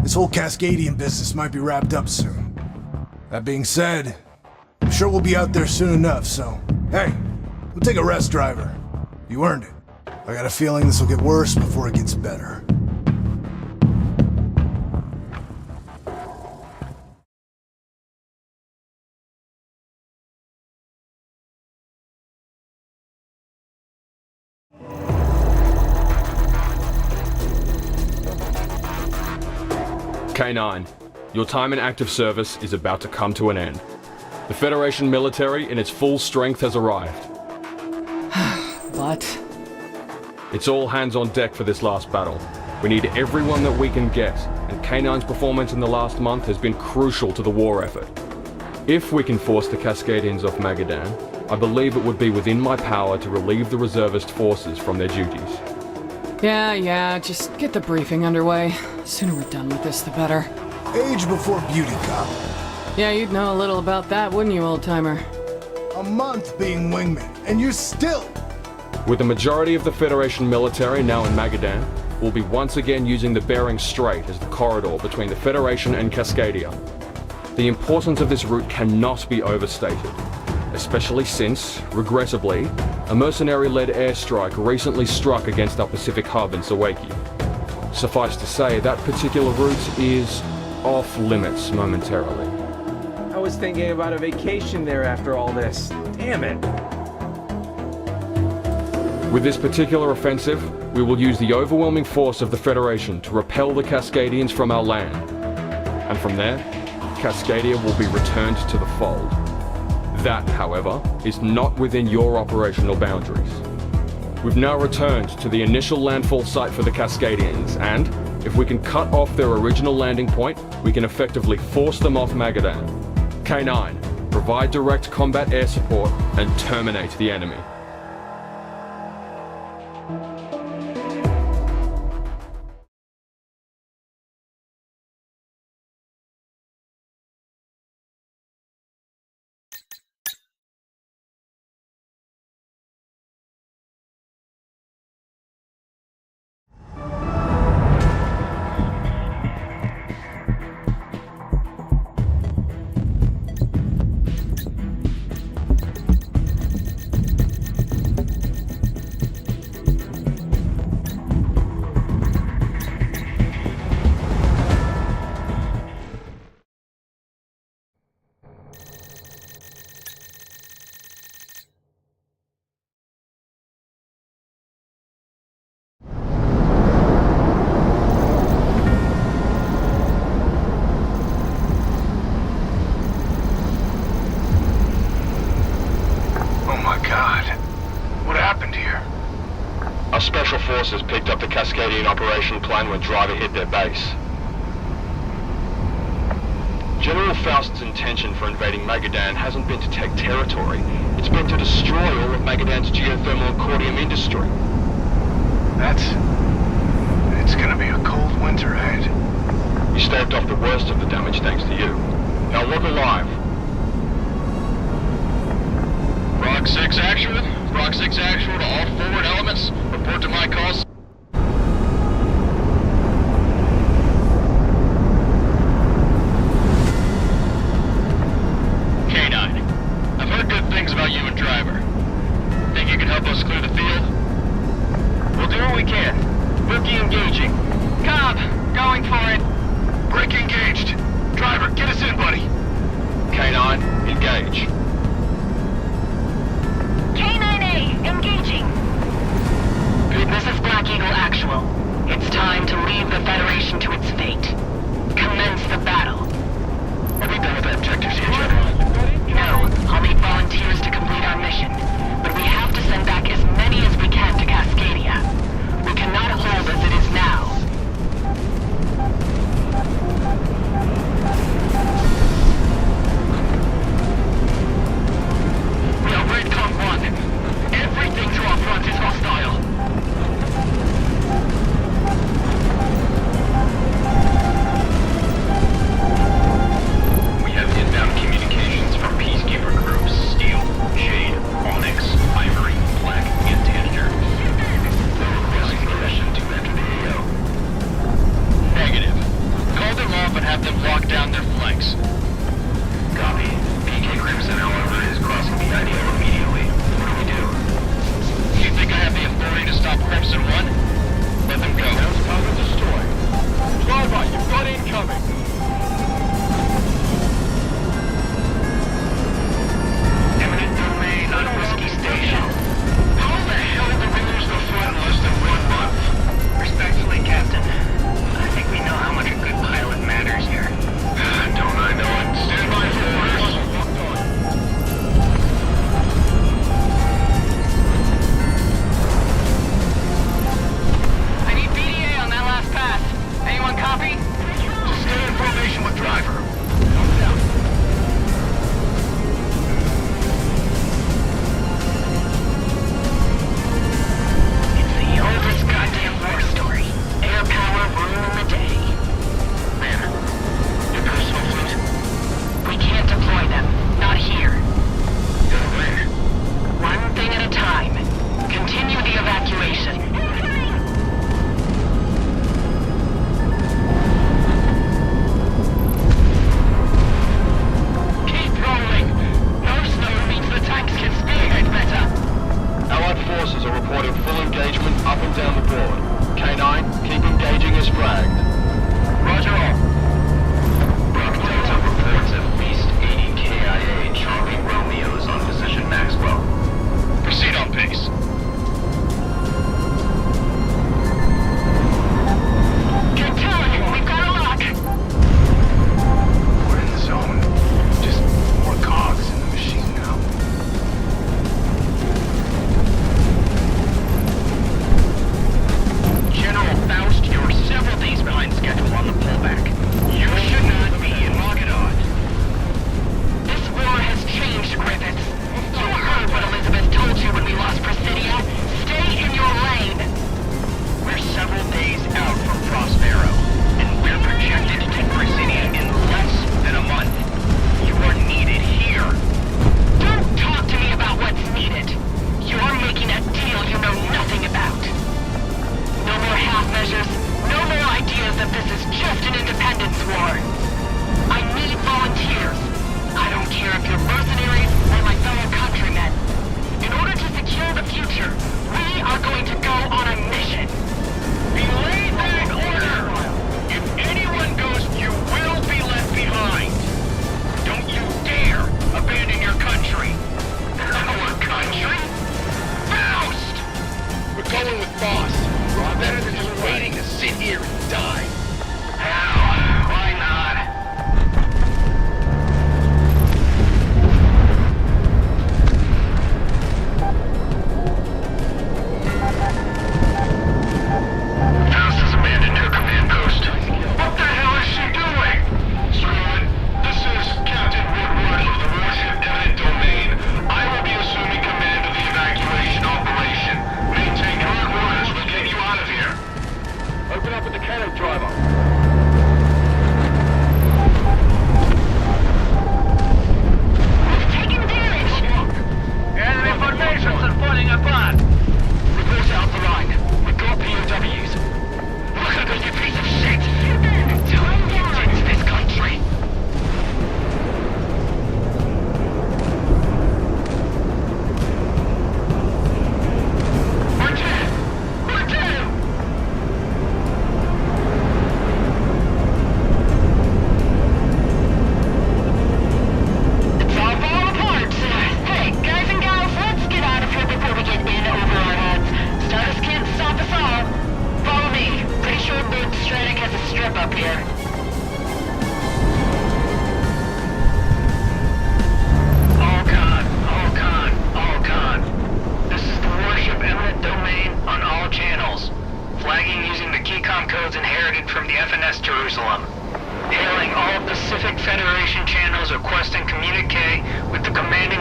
this whole Cascadian business might be wrapped up soon. That being said, I'm sure we'll be out there soon enough, so, hey, we'll take a rest, driver. You earned it. I got a feeling this will get worse before it gets better. K9, your time in active service is about to come to an end. The Federation military in its full strength has arrived. What? It's all hands on deck for this last battle. We need everyone that we can get, and K9's performance in the last month has been crucial to the war effort. If we can force the Cascadians off Magadan, I believe it would be within my power to relieve the reservist forces from their duties. Yeah, just get the briefing underway. The sooner we're done with this, the better. Age before beauty, cop. Yeah, you'd know a little about that, wouldn't you, old-timer? A month being Wingman, and you're still... With the majority of the Federation military now in Magadan, we'll be once again using the Bering Strait as the corridor between the Federation and Cascadia. The importance of this route cannot be overstated, especially since, regrettably, a mercenary-led airstrike recently struck against our Pacific hub in Sawaki. Suffice to say, that particular route is off-limits momentarily. I was thinking about a vacation there after all this. Damn it. With this particular offensive, we will use the overwhelming force of the Federation to repel the Cascadians from our land. And from there, Cascadia will be returned to the fold. That, however, is not within your operational boundaries. We've now returned to the initial landfall site for the Cascadians, and if we can cut off their original landing point, we can effectively force them off Magadan. K9, provide direct combat air support and terminate the enemy. Our special forces picked up the Cascadian operation plan when Driver hit their base. General Faust's intention for invading Magadan hasn't been to take territory. It's been to destroy all of Magadan's geothermal and cordium industry. It's gonna be a cold winter ahead. You staved off the worst of the damage thanks to you. Now look alive. Rock 6 actual to all forward elements. Report to my calls. K9, I've heard good things about you and Driver. Think you can help us clear the field? We'll do what we can. Rookie engaging. Cobb, going for it. Break engaged. Driver, get us in, buddy. K9, engage. K9A, engaging. This is Black Eagle Actual. It's time to leave the Federation to its fate. Commence the battle. Are we done with our objectives here, General? No, I'll need volunteers to complete our mission. But we have to send back as many as we can to Cascadia. We cannot hold as it is now.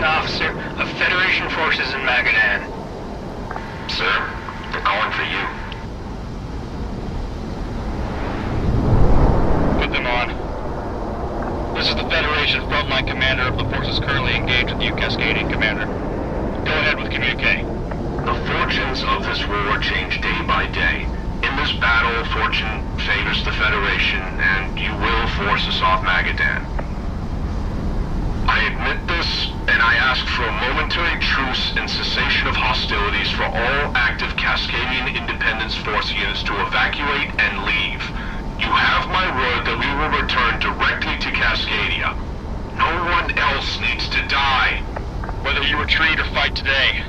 officer of Federation forces in Magadan. Sir, they're calling for you. Put them on. This is the Federation Frontline commander of the forces currently engaged with you, Cascadian Commander. Go ahead with communique. The fortunes of this war change day by day. In this battle, fortune favors the Federation, and you will force us off Magadan. I admit this, and I ask for a momentary truce and cessation of hostilities for all active Cascadian Independence Force units to evacuate and leave. You have my word that we will return directly to Cascadia. No one else needs to die. Whether you retreat or fight today,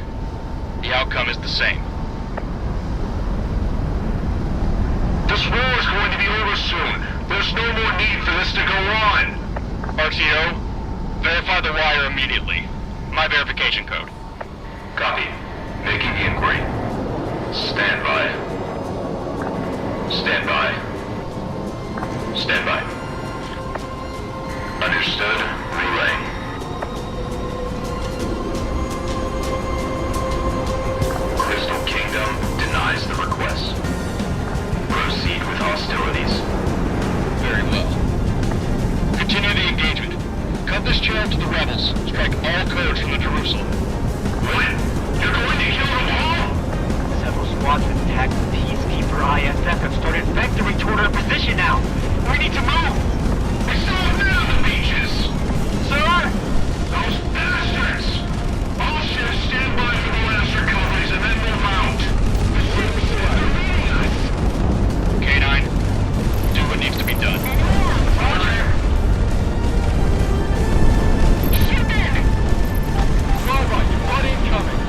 the outcome is the same. This war is going to be over soon. There's no more need for this to go on. RTO, verify the wire immediately. My verification code. Copy. Making the inquiry. Stand by. Stand by. Stand by. Understood. Relay. Crystal Kingdom denies the request. Proceed with hostilities. Very well. Continue the engagement. Cut this channel to the rebels. Strike all codes from the Jerusalem. What? You're going to kill them all? Several squads of attacked the Peacekeeper ISF have started vectoring toward our position now. We need to move! We saw them on the beaches! Sir! Those bastards! All ships stand by for the last recoveries and then move out! K9, do what needs to be done. Roger! Shoot them! Nova, you've got incoming!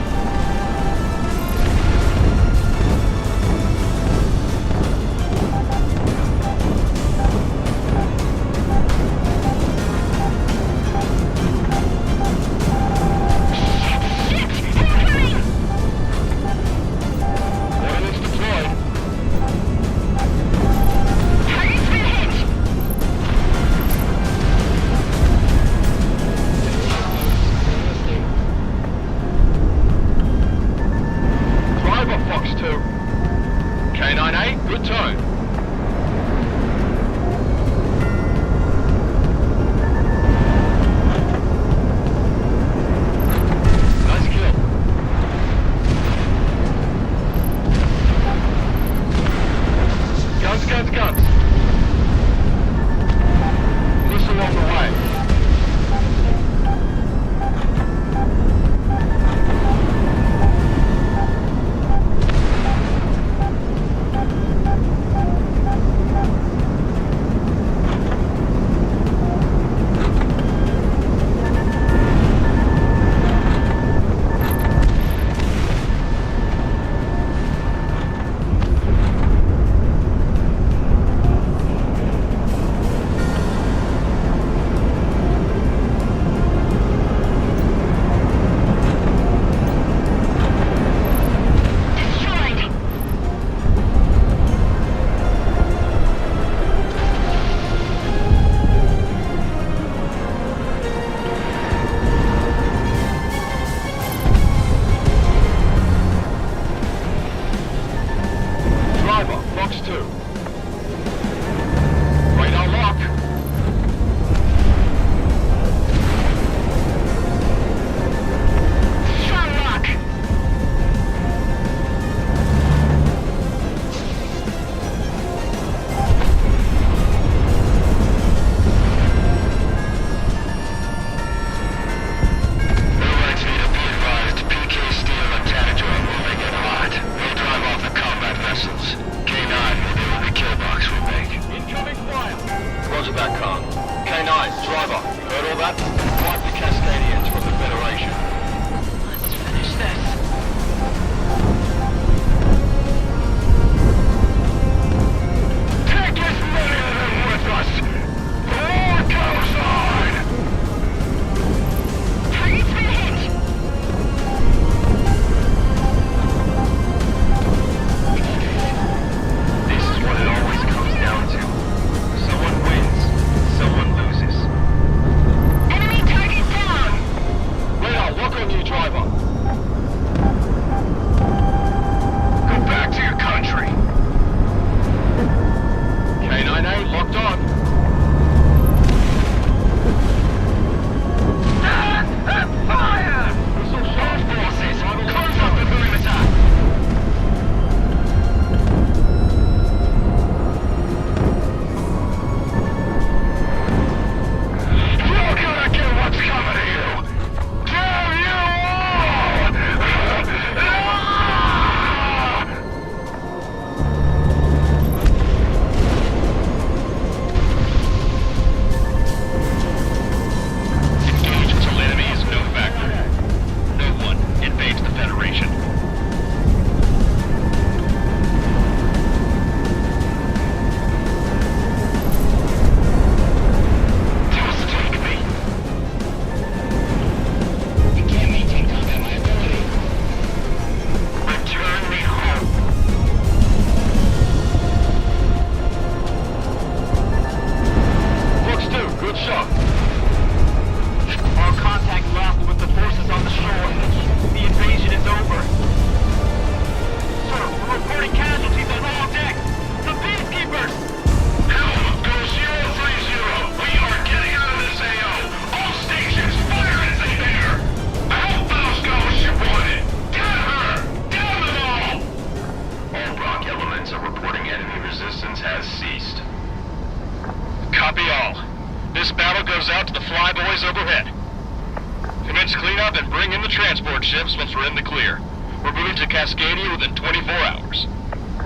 Points clean up and bring in the transport ships once we're in the clear. We're moving to Cascadia within 24 hours.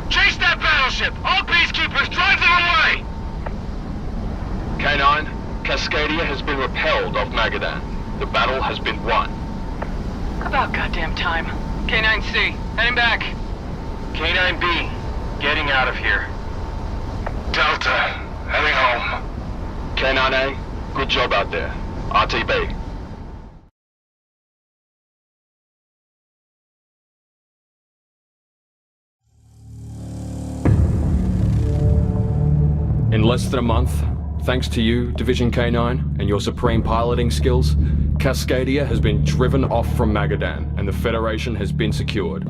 Chase that battleship! All peacekeepers, drive them away! K9, Cascadia has been repelled off Magadan. The battle has been won. About goddamn time. K9C, heading back. K9B, getting out of here. Delta, heading home. K9A, good job out there. RTB. In less than a month, thanks to you, Division K9, and your supreme piloting skills, Cascadia has been driven off from Magadan, and the Federation has been secured.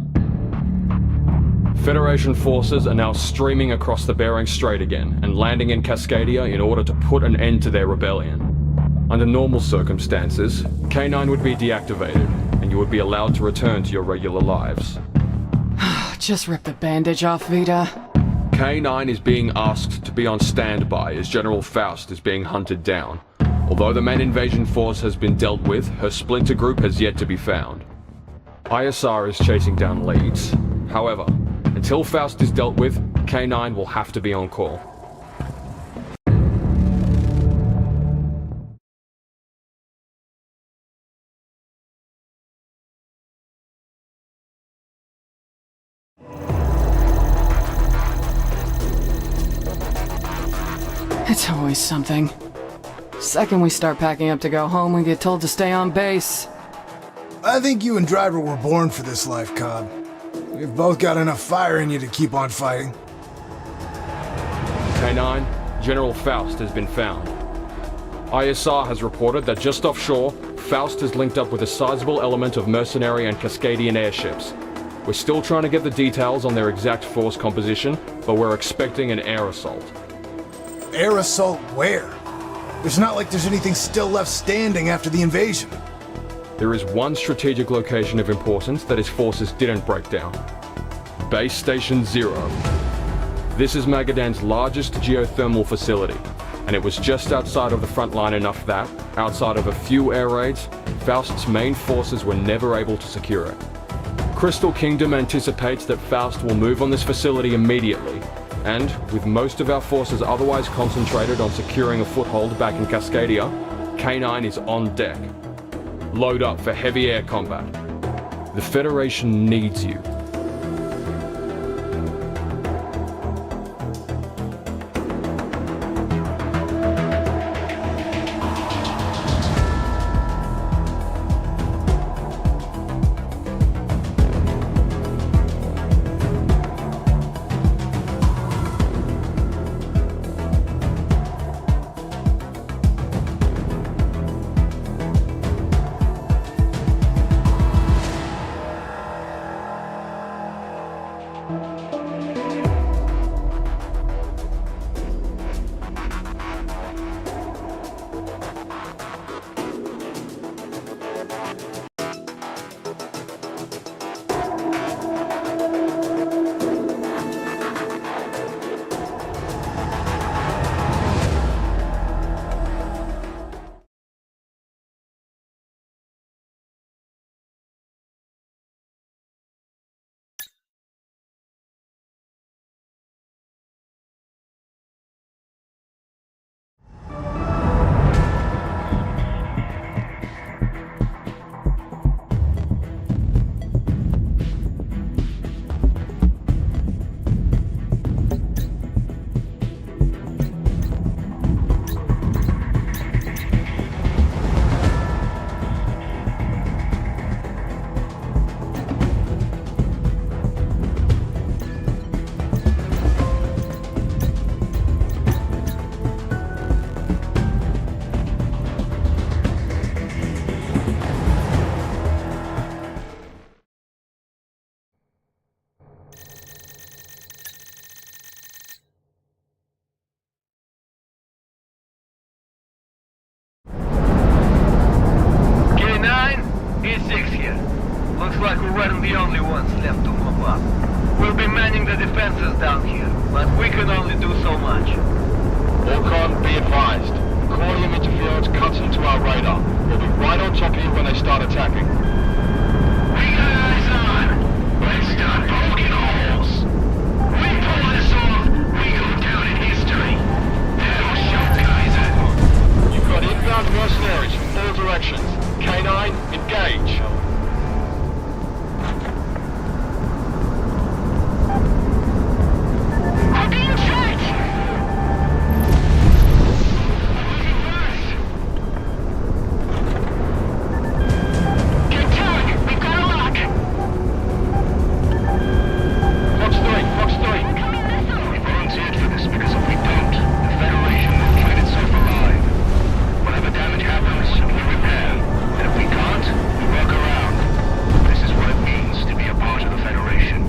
Federation forces are now streaming across the Bering Strait again, and landing in Cascadia in order to put an end to their rebellion. Under normal circumstances, K9 would be deactivated, and you would be allowed to return to your regular lives. Just rip the bandage off, Vita. K9 is being asked to be on standby as General Faust is being hunted down. Although the main invasion force has been dealt with, her splinter group has yet to be found. ISR is chasing down leads. However, until Faust is dealt with, K9 will have to be on call. It's always something. Second we start packing up to go home, we get told to stay on base. I think you and Driver were born for this life, Cobb. You've both got enough fire in you to keep on fighting. K9, General Faust has been found. ISR has reported that just offshore, Faust has linked up with a sizable element of mercenary and Cascadian airships. We're still trying to get the details on their exact force composition, but we're expecting an air assault. Air assault where? There's not like there's anything still left standing after the invasion. There is one strategic location of importance that his forces didn't break down. Base Station 0. This is Magadan's largest geothermal facility, and it was just outside of the front line enough that, outside of a few air raids, Faust's main forces were never able to secure it. Crystal Kingdom anticipates that Faust will move on this facility immediately, and, with most of our forces otherwise concentrated on securing a foothold back in Cascadia, K9 is on deck. Load up for heavy air combat. The Federation needs you. like we weren't the only ones left to mop up. We'll be manning the defenses down here, but we can only do so much. Orcon, be advised. Cordium interference cuts into our radar. We'll be right on top of you when they start engage. We're being tracked! Get towing! We've got a lock! Fox 3, Fox 3. Incoming missile! We volunteered for this because if we don't, the Federation will fight itself alive. Whatever damage happens, we repair. And if we can't, we work around. This is what it means to be a part of the Federation.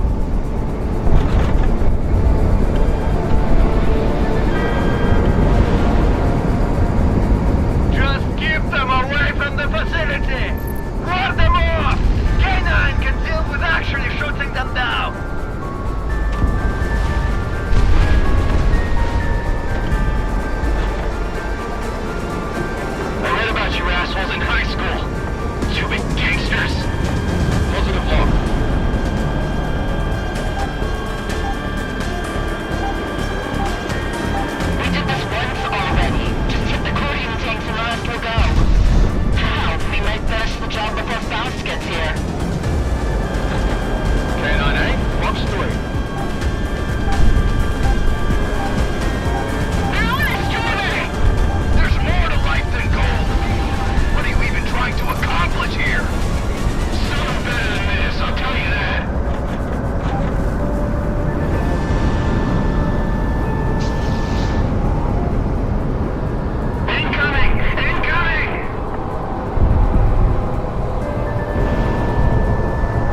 Just keep them away from the facility! Ward them off! K9 can deal with actually shooting them down! I read about you assholes in high school. You big gangsters. Positive lock. We did this once already. Just hit the cordium tanks and the rest will go. How? We might finish the job before Faust gets here. K9A, Fox 3. They're on us, Jordan! There's more to life than gold. What are you even trying to accomplish here? Something better than this, I'll tell you that. Incoming! Incoming!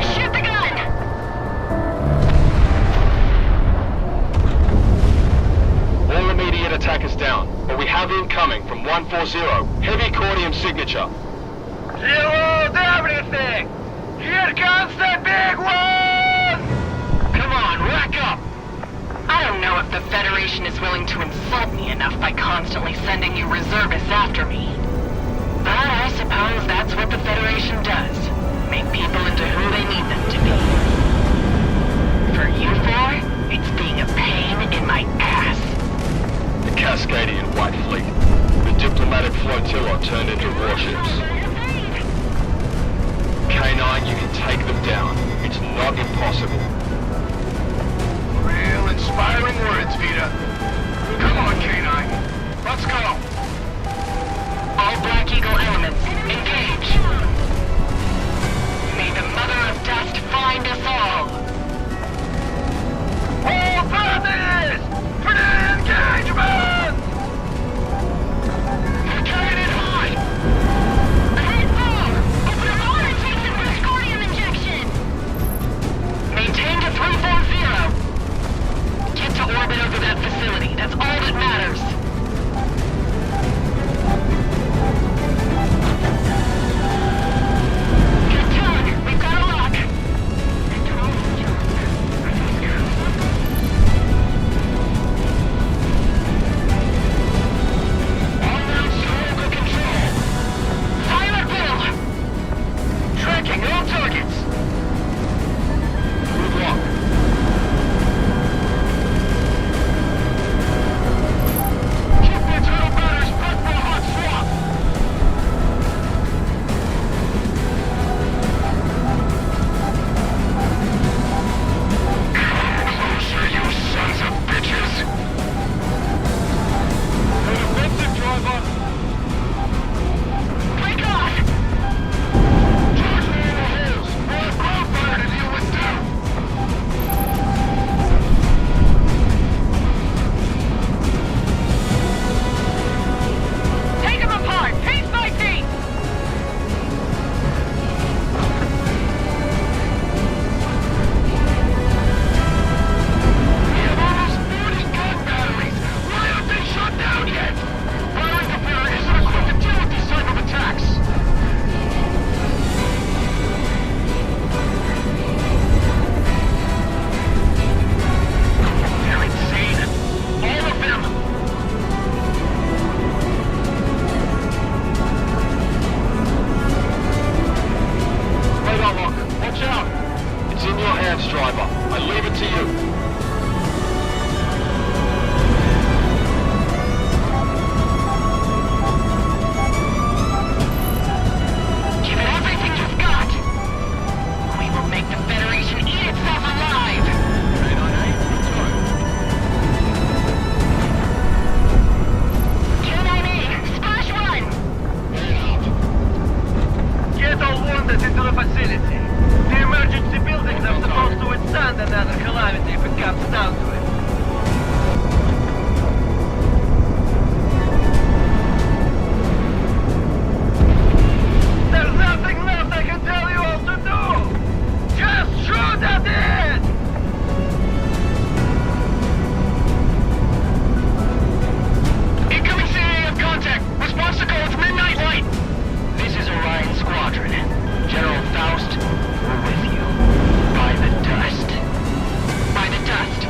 Shoot the gun! All immediate attackers down, but we have incoming from 140. Heavy cordium signature. Reload everything! Here comes the big one! Come on, rack up! I don't know if the Federation is willing to insult me enough by constantly sending you reservists after me. But I suppose that's what the Federation does. Make people into who they need them to be. For you four, it's being a pain in my ass. The Cascadian White Fleet. The diplomatic flotilla turned into warships. K9, you can take them down. It's not impossible. Real inspiring words, Vita. Come on, K9. Let's go. All Black Eagle elements, engage! May the Mother of Dust find us all! All parties! For the engagement! You're carrying it high. Head full! Open your water tanks and push cordium injection! Maintain to 340. Get to orbit over that facility. That's all that matters. Get towing. We've got a lock. All rounds to local control. Fire at will! Tracking all targets. Good luck. Keep the internal batteries prepped for a hot swap. Closer, you sons of bitches. Good offensive, driver. Break off! Charge me in the holes. We'll have ground fire to deal with too. Take them apart! Piece by piece! We have almost 40 gun batteries. Why aren't they shut down yet? Firing computer isn't equipped to deal with these type of attacks. They're insane. All of them. Radar lock. Watch out. It's in your hands, driver. I leave it to you. Give it everything you the facility. The emergency buildings are supposed to withstand another calamity if it comes down to it. There's nothing left I can tell you all to do! Just shoot at it! Incoming CAF contact! Response to call, it's Midnight Light! This is Orion Squadron. General Faust, we're with you. By the dust. By the dust.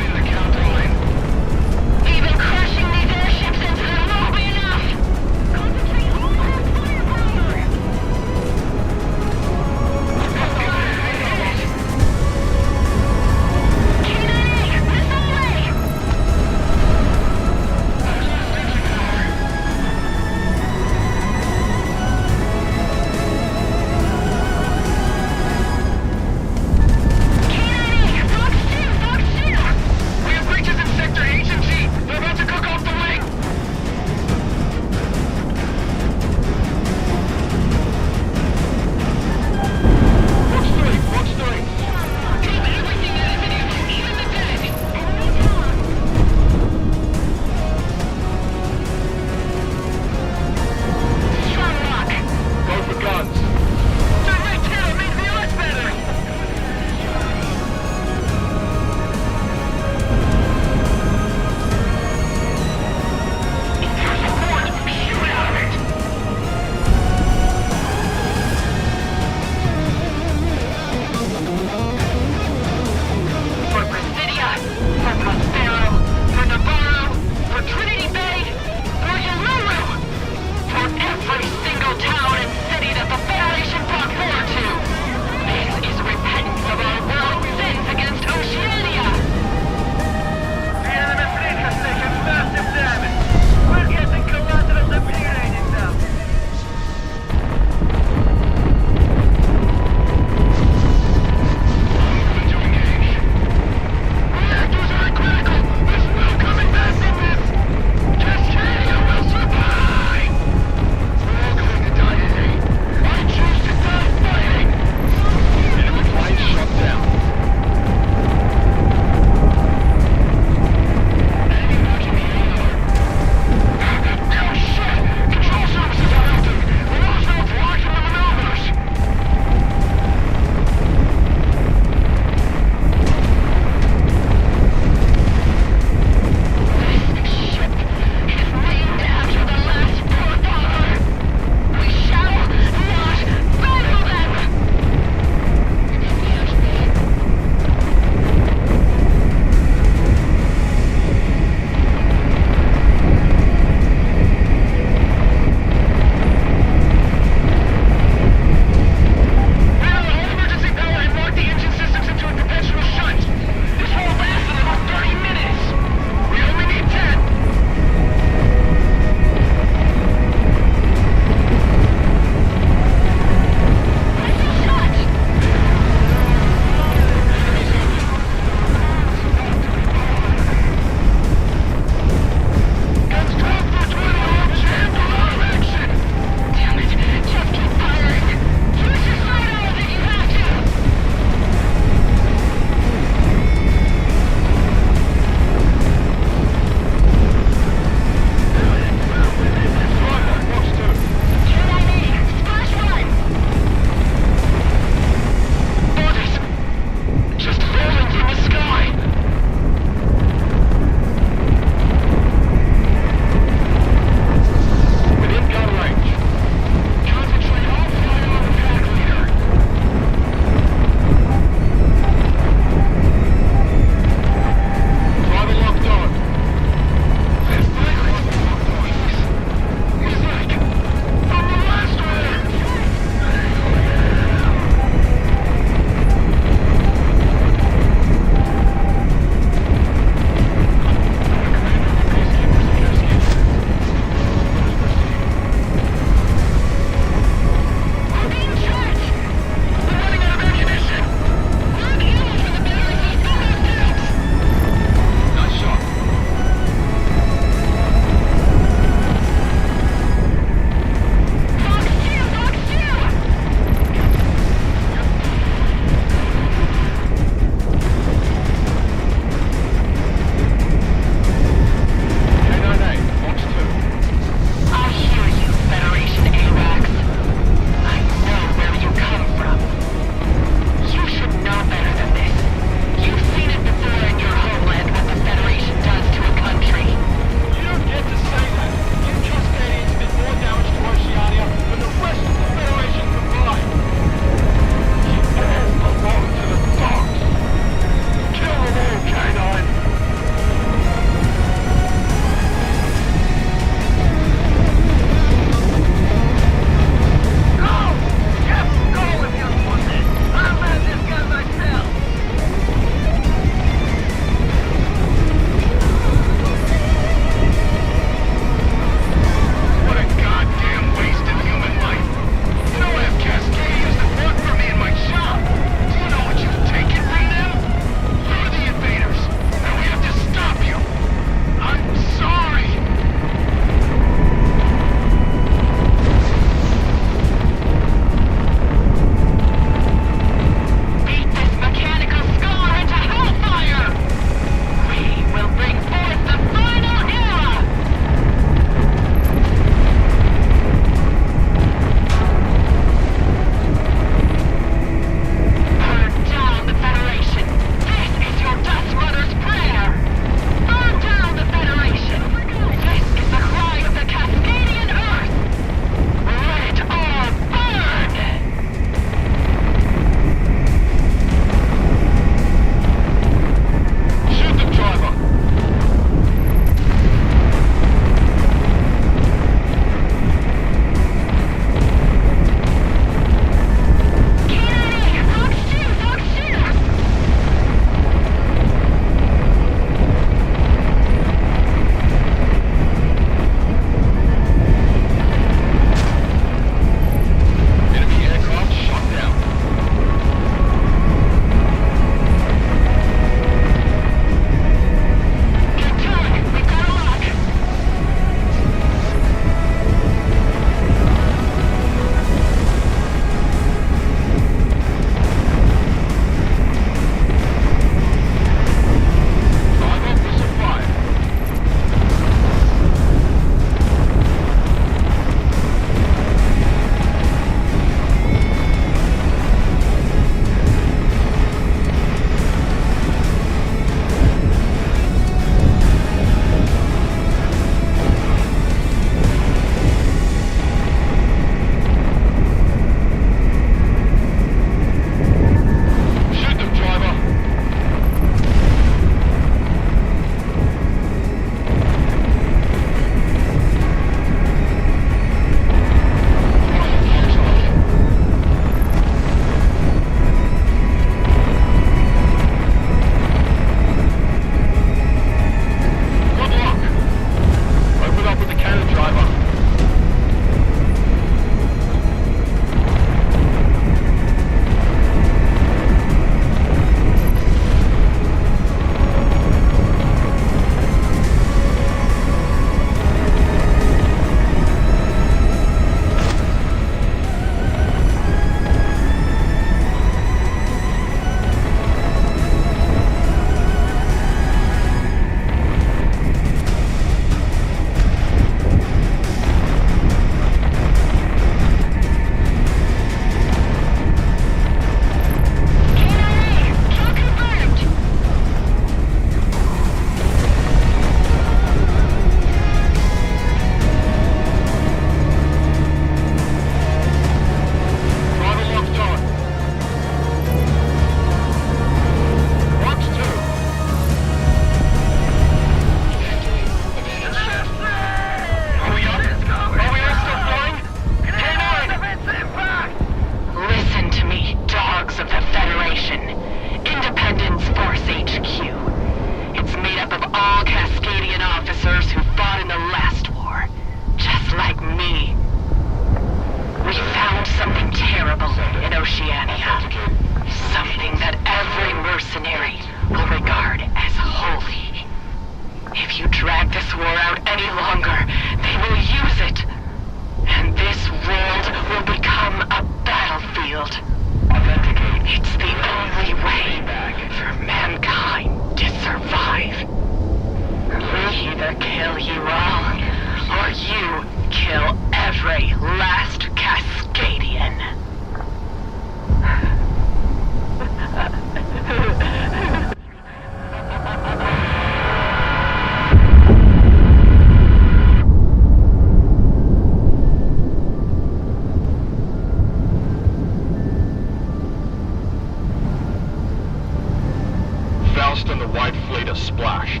Faust and the White Fleet are splashed.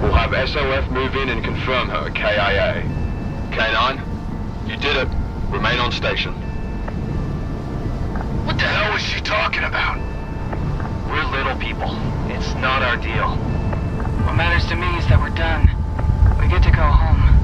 We'll have SOF move in and confirm her KIA. K9, you did it. Remain on station. What the hell was she talking about? We're little people. It's not our deal. What matters to me is that we're done. We get to go home.